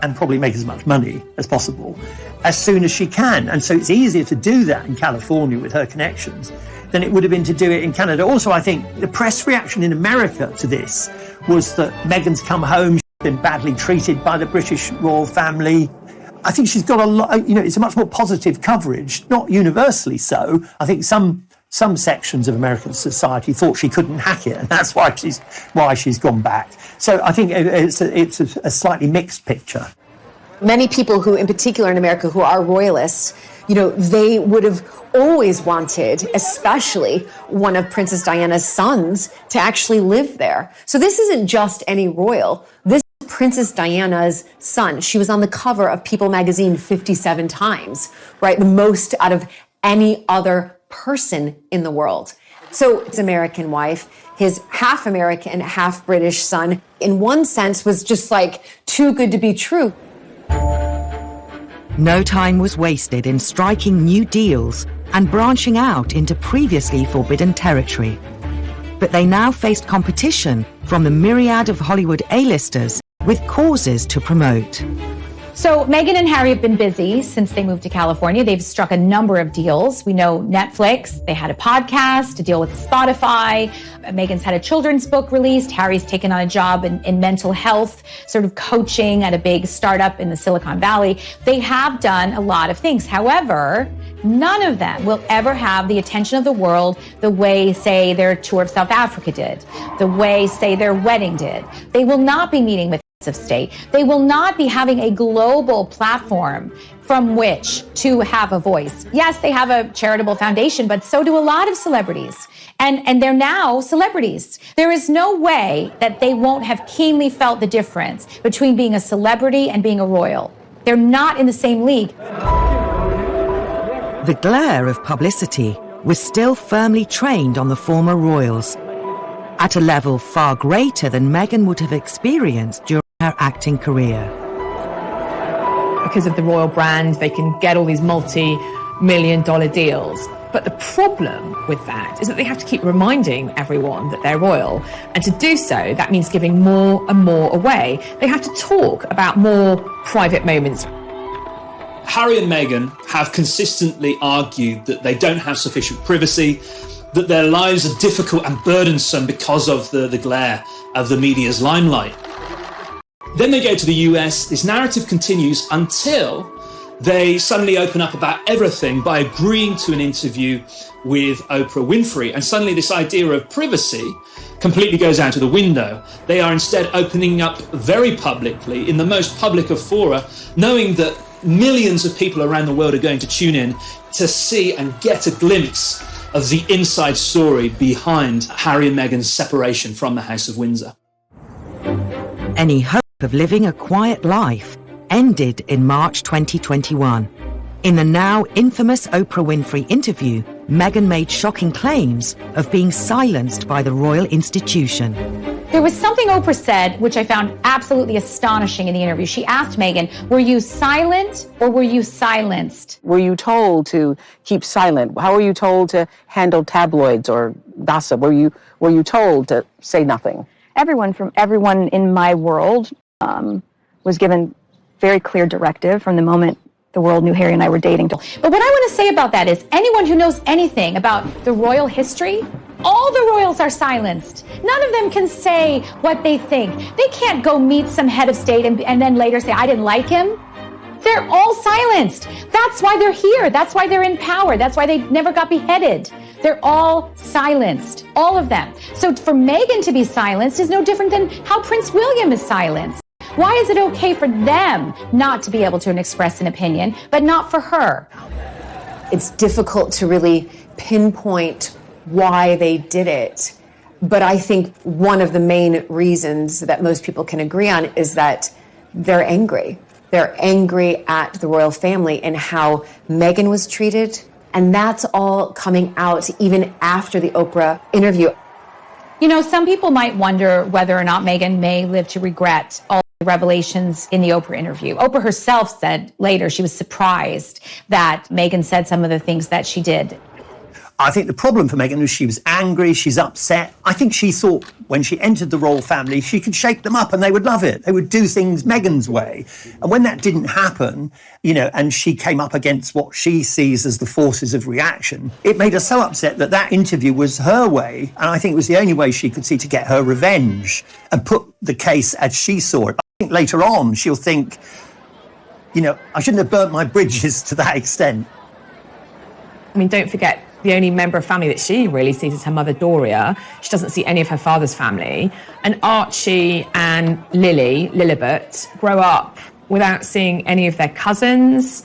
S6: and probably make as much money as possible as soon as she can. And so it's easier to do that in California with her connections than it would have been to do it in Canada. Also, I think the press reaction in America to this was that Meghan's come home, she's been badly treated by the British royal family. I think she's got a lot, it's a much more positive coverage, not universally so. I think some sections of American society thought she couldn't hack it, and that's why she's gone back. So I think it's a slightly mixed picture.
S3: Many people who, in particular in America, who are royalists, they would have always wanted, especially one of Princess Diana's sons, to actually live there. So this isn't just any royal. This is Princess Diana's son. She was on the cover of People magazine 57 times, right? The most out of any other person in the world. So his American wife, his half American, half British son, in one sense was just like too good to be true.
S1: No time was wasted in striking new deals and branching out into previously forbidden territory. But they now faced competition from the myriad of Hollywood A-listers with causes to promote.
S8: So Meghan and Harry have been busy since they moved to California. They've struck a number of deals. We know Netflix, they had a podcast, a deal with Spotify. Meghan's had a children's book released. Harry's taken on a job in mental health, sort of coaching at a big startup in the Silicon Valley. They have done a lot of things. However, none of them will ever have the attention of the world the way, say, their tour of South Africa did, the way, say, their wedding did. They will not be meeting with of state. They will not be having a global platform from which to have a voice. Yes, they have a charitable foundation, but so do a lot of celebrities. And they're now celebrities. There is no way that they won't have keenly felt the difference between being a celebrity and being a royal. They're not in the same league.
S1: The glare of publicity was still firmly trained on the former royals, at a level far greater than Meghan would have experienced during her acting career.
S2: Because of the royal brand, they can get all these multi-million-dollar deals. But the problem with that is that they have to keep reminding everyone that they're royal. And to do so, that means giving more and more away. They have to talk about more private moments.
S7: Harry and Meghan have consistently argued that they don't have sufficient privacy, that their lives are difficult and burdensome because of the glare of the media's limelight. Then they go to the US, this narrative continues until they suddenly open up about everything by agreeing to an interview with Oprah Winfrey. And suddenly this idea of privacy completely goes out of the window. They are instead opening up very publicly, in the most public of fora, knowing that millions of people around the world are going to tune in to see and get a glimpse of the inside story behind Harry and Meghan's separation from the House of Windsor.
S1: Any hope of living a quiet life ended in March 2021. In the now infamous Oprah Winfrey interview, Meghan made shocking claims of being silenced by the royal institution.
S8: There was something Oprah said which I found absolutely astonishing in the interview. She asked Meghan, were you silent or were you silenced?
S12: Were you told to keep silent? How were you told to handle tabloids or gossip? Were you told to say nothing?
S11: Everyone in my world was given very clear directive from the moment the world knew Harry and I were dating.
S8: But what I want to say about that is anyone who knows anything about the royal history, all the royals are silenced. None of them can say what they think. They can't go meet some head of state and then later say, I didn't like him. They're all silenced. That's why they're here. That's why they're in power. That's why they never got beheaded. They're all silenced, all of them. So for Meghan to be silenced is no different than how Prince William is silenced. Why is it okay for them not to be able to express an opinion, but not for her?
S3: It's difficult to really pinpoint why they did it. But I think one of the main reasons that most people can agree on is that they're angry. They're angry at the royal family and how Meghan was treated. And that's all coming out even after the Oprah interview.
S8: You know, some people might wonder whether or not Meghan may live to regret all the revelations in the Oprah interview. Oprah herself said later she was surprised that Meghan said some of the things that she did.
S6: I think the problem for Meghan was she was angry, she's upset. I think she thought when she entered the royal family, she could shake them up and they would love it. They would do things Meghan's way. And when that didn't happen, you know, and she came up against what she sees as the forces of reaction, it made her so upset that that interview was her way. And I think it was the only way she could see to get her revenge and put the case as she saw it. I think later on she'll think, you know, I shouldn't have burnt my bridges to that extent.
S2: I mean, don't forget, the only member of family that she really sees is her mother, Doria. She doesn't see any of her father's family. And Archie and Lilibet, grow up without seeing any of their cousins.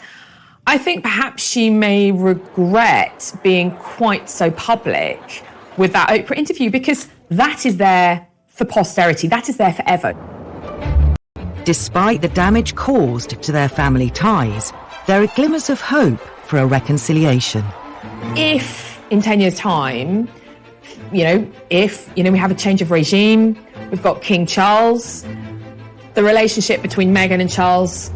S2: I think perhaps she may regret being quite so public with that Oprah interview because that is there for posterity. That is there forever.
S1: Despite the damage caused to their family ties, there are glimmers of hope for a reconciliation.
S2: If in 10 years' time, we have a change of regime, we've got King Charles, the relationship between Meghan and Charles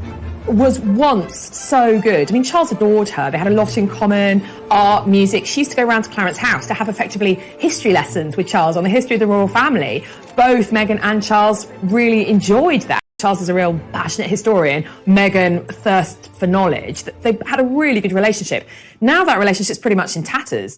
S2: was once so good. I mean, Charles adored her. They had a lot in common, art, music. She used to go around to Clarence's house to have effectively history lessons with Charles on the history of the royal family. Both Meghan and Charles really enjoyed that. Charles is a real passionate historian. Meghan thirsts for knowledge. They had a really good relationship. Now that relationship's pretty much in tatters.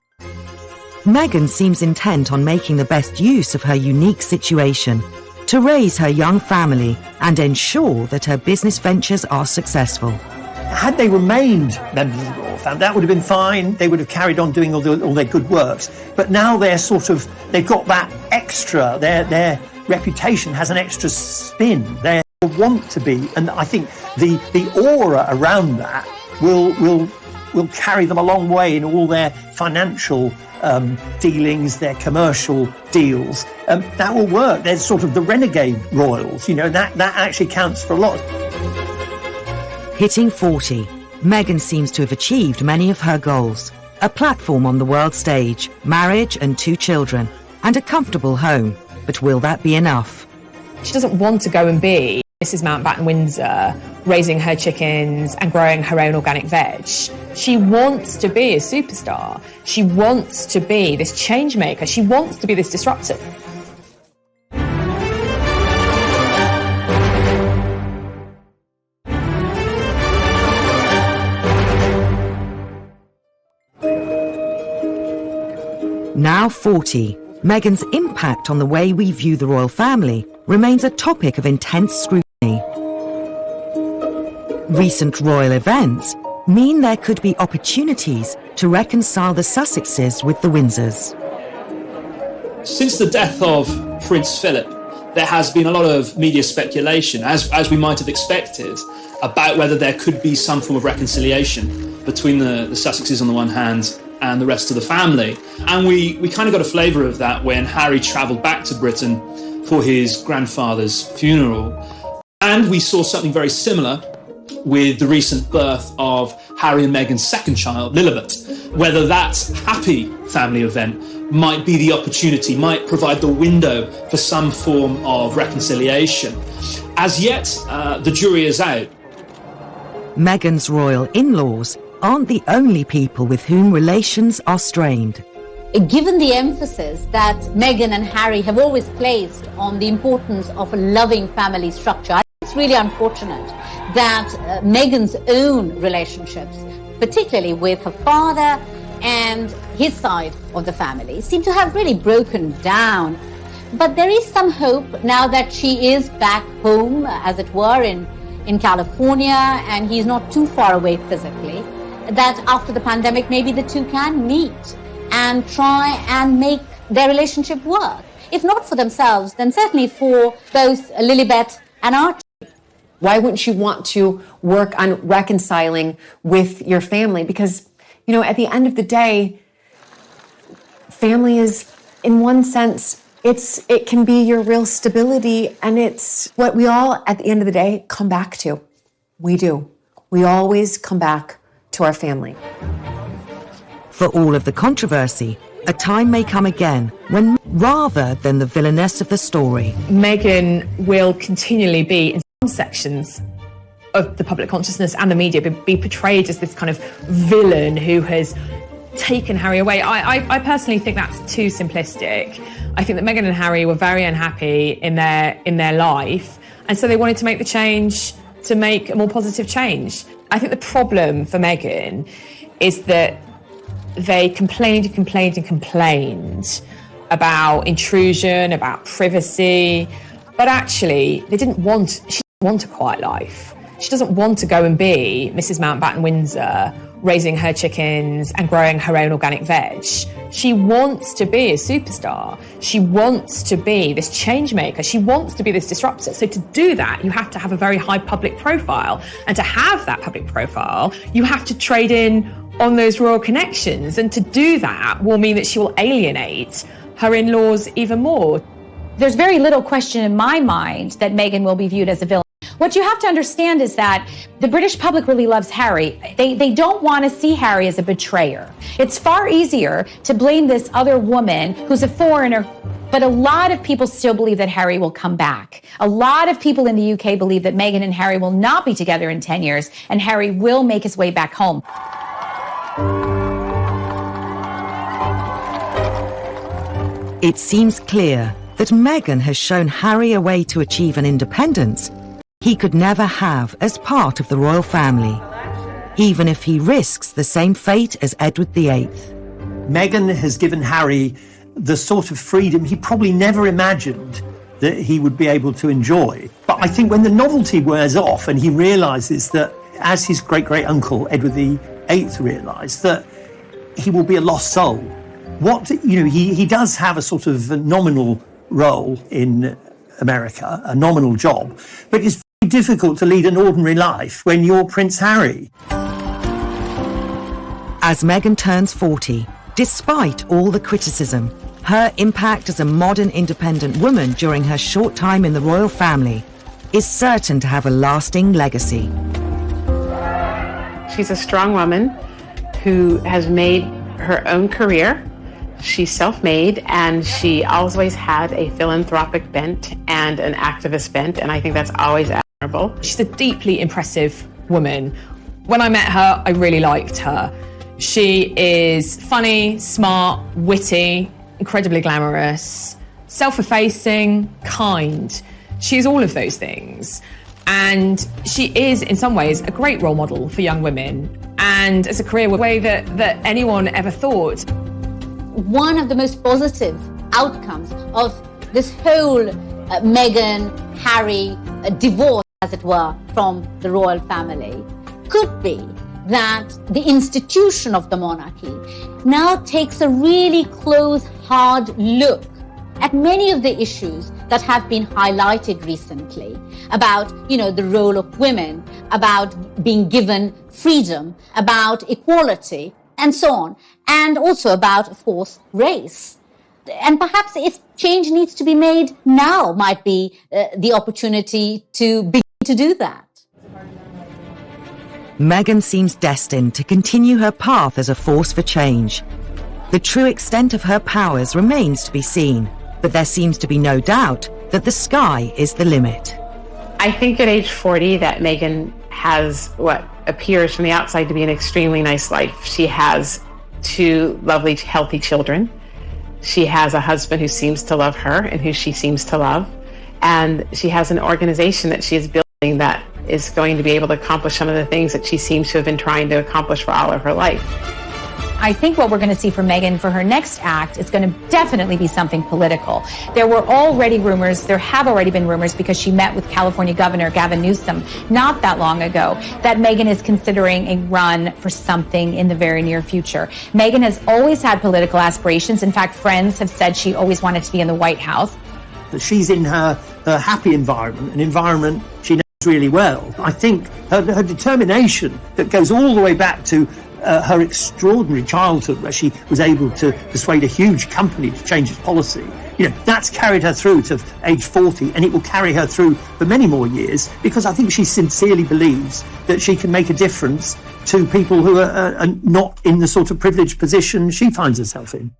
S1: Meghan seems intent on making the best use of her unique situation to raise her young family and ensure that her business ventures are successful.
S6: Had they remained members of the royal family, that would have been fine. They would have carried on doing all their good works. But now they've got that extra, their reputation has an extra spin. They want to be, and I think the aura around that will carry them a long way in all their financial dealings, their commercial deals. That will work. They're sort of the renegade royals, you know, that actually counts for a lot.
S1: Hitting 40, Meghan seems to have achieved many of her goals. A platform on the world stage, marriage and 2 children, and a comfortable home. But will that be enough?
S2: She doesn't want to go and be Mrs. Mountbatten Windsor, raising her chickens and growing her own organic veg. She wants to be a superstar. She wants to be this change maker. She wants to be this disruptor.
S1: Now 40, Meghan's impact on the way we view the royal family remains a topic of intense scrutiny. Recent royal events mean there could be opportunities to reconcile the Sussexes with the Windsors.
S7: Since the death of Prince Philip, there has been a lot of media speculation, as we might have expected, about whether there could be some form of reconciliation between the Sussexes on the one hand and the rest of the family. And we kind of got a flavour of that when Harry travelled back to Britain for his grandfather's funeral. And we saw something very similar with the recent birth of Harry and Meghan's second child, Lilibet. Whether that happy family event might be the opportunity, might provide the window for some form of reconciliation. As yet, the jury is out.
S1: Meghan's royal in-laws aren't the only people with whom relations are strained.
S10: Given the emphasis that Meghan and Harry have always placed on the importance of a loving family structure, I think it's really unfortunate that Meghan's own relationships, particularly with her father and his side of the family, seem to have really broken down. But there is some hope now that she is back home, as it were, in California, and he's not too far away physically, that after the pandemic, maybe the two can meet and try and make their relationship work. If not for themselves, then certainly for both Lilibet and Archie.
S3: Why wouldn't you want to work on reconciling with your family? Because, you know, at the end of the day, family is, in one sense, it can be your real stability, and it's what we all, at the end of the day, come back to. We do. We always come back to our family.
S1: For all of the controversy, a time may come again when, rather than the villainess of the story,
S2: Meghan will continually be, in some sections of the public consciousness and the media, be portrayed as this kind of villain who has taken Harry away. I personally think that's too simplistic. I think that Meghan and Harry were very unhappy in their life, and so they wanted to make the change to make a more positive change. I think the problem for Meghan is that they complained about intrusion, about privacy, but actually she didn't want a quiet life. She doesn't want to go and be Mrs. Mountbatten Windsor, raising her chickens and growing her own organic veg. She wants to be a superstar. She wants to be this change maker. She wants to be this disruptor. So to do that, you have to have a very high public profile. And to have that public profile, you have to trade in on those royal connections. And to do that will mean that she will alienate her in-laws even more.
S8: There's very little question in my mind that Meghan will be viewed as a villain. What you have to understand is that the British public really loves Harry. They don't want to see Harry as a betrayer. It's far easier to blame this other woman who's a foreigner, but a lot of people still believe that Harry will come back. A lot of people in the UK believe that Meghan and Harry will not be together in 10 years, and Harry will make his way back home.
S1: It seems clear that Meghan has shown Harry a way to achieve an independence he could never have as part of the royal family, even if he risks the same fate as Edward VIII.
S6: Meghan has given Harry the sort of freedom he probably never imagined that he would be able to enjoy. But I think when the novelty wears off and he realises that, as his great-great-uncle Edward VIII realised, that he will be a lost soul. He does have a sort of nominal role in America, a nominal job, but it's very difficult to lead an ordinary life when you're Prince Harry.
S1: As Meghan turns 40, despite all the criticism, her impact as a modern independent woman during her short time in the royal family is certain to have a lasting legacy.
S5: She's a strong woman who has made her own career. She's self-made, and she always had a philanthropic bent and an activist bent, and I think that's always admirable.
S2: She's a deeply impressive woman. When I met her, I really liked her. She is funny, smart, witty, incredibly glamorous, self-effacing, kind. She's all of those things. And she is, in some ways, a great role model for young women, and as a career way that anyone ever thought.
S10: One of the most positive outcomes of this whole Meghan, Harry divorce, as it were, from the royal family could be that the institution of the monarchy now takes a really close, hard look at many of the issues that have been highlighted recently about, the role of women, about being given freedom, about equality, and so on, and also about, of course, race. And perhaps if change needs to be made, now might be the opportunity to begin to do that.
S1: Meghan seems destined to continue her path as a force for change. The true extent of her powers remains to be seen, but there seems to be no doubt that the sky is the limit.
S5: I think at age 40 that Meghan has what appears from the outside to be an extremely nice life. She has 2 lovely, healthy children. She has a husband who seems to love her and who she seems to love. And she has an organization that she is building that is going to be able to accomplish some of the things that she seems to have been trying to accomplish for all of her life.
S8: I think what we're going to see from Meghan for her next act is going to definitely be something political. There have already been rumors, because she met with California Governor Gavin Newsom not that long ago, that Meghan is considering a run for something in the very near future. Meghan has always had political aspirations. In fact, friends have said she always wanted to be in the White House.
S6: She's in her happy environment, an environment she knows really well. I think her determination that goes all the way back to her extraordinary childhood where she was able to persuade a huge company to change its policy, that's carried her through to age 40, and it will carry her through for many more years, because I think she sincerely believes that she can make a difference to people who are not in the sort of privileged position she finds herself in.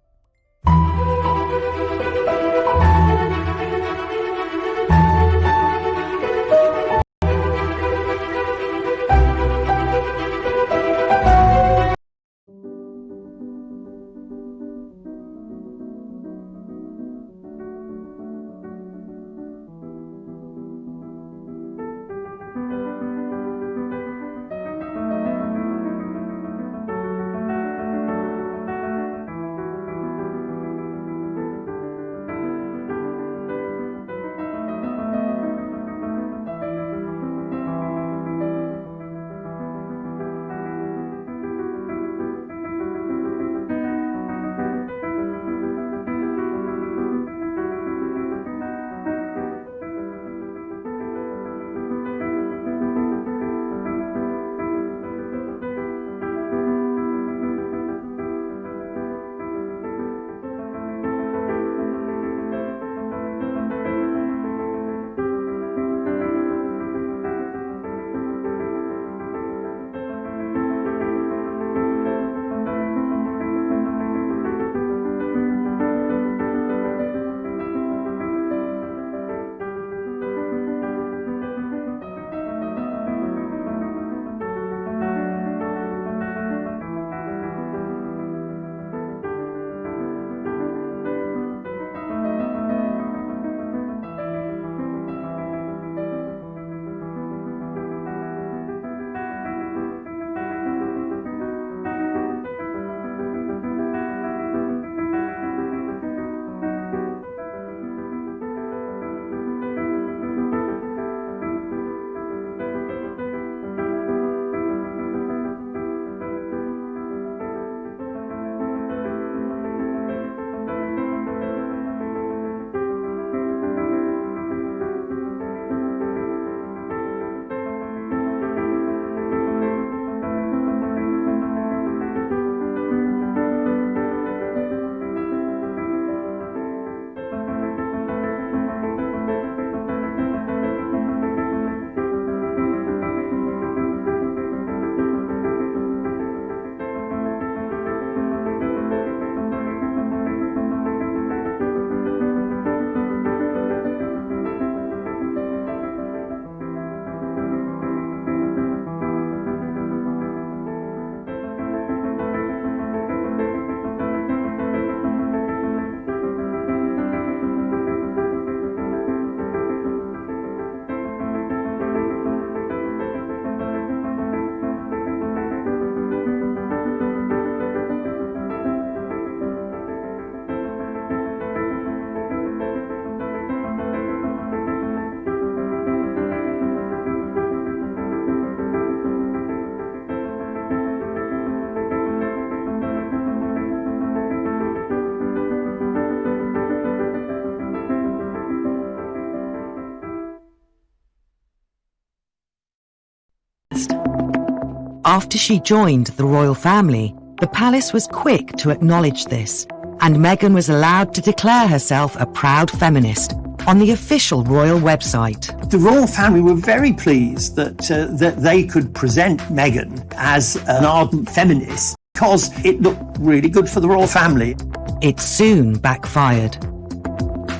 S1: After she joined the royal family, the palace was quick to acknowledge this, and Meghan was allowed to declare herself a proud feminist on the official royal website.
S6: The royal family were very pleased that they could present Meghan as an ardent feminist because it looked really good for the royal family.
S1: It soon backfired.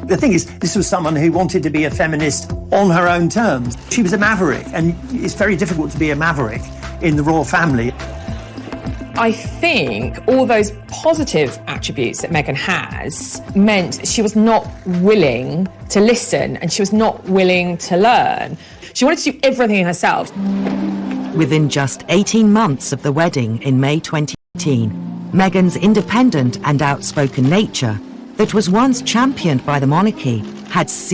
S6: The thing is, this was someone who wanted to be a feminist on her own terms. She was a maverick, and it's very difficult to be a maverick in the royal family.
S2: I think all those positive attributes that Meghan has meant she was not willing to listen, and she was not willing to learn. She wanted to do everything herself.
S1: Within just 18 months of the wedding in May 2018, Meghan's independent and outspoken nature that was once championed by the monarchy had serious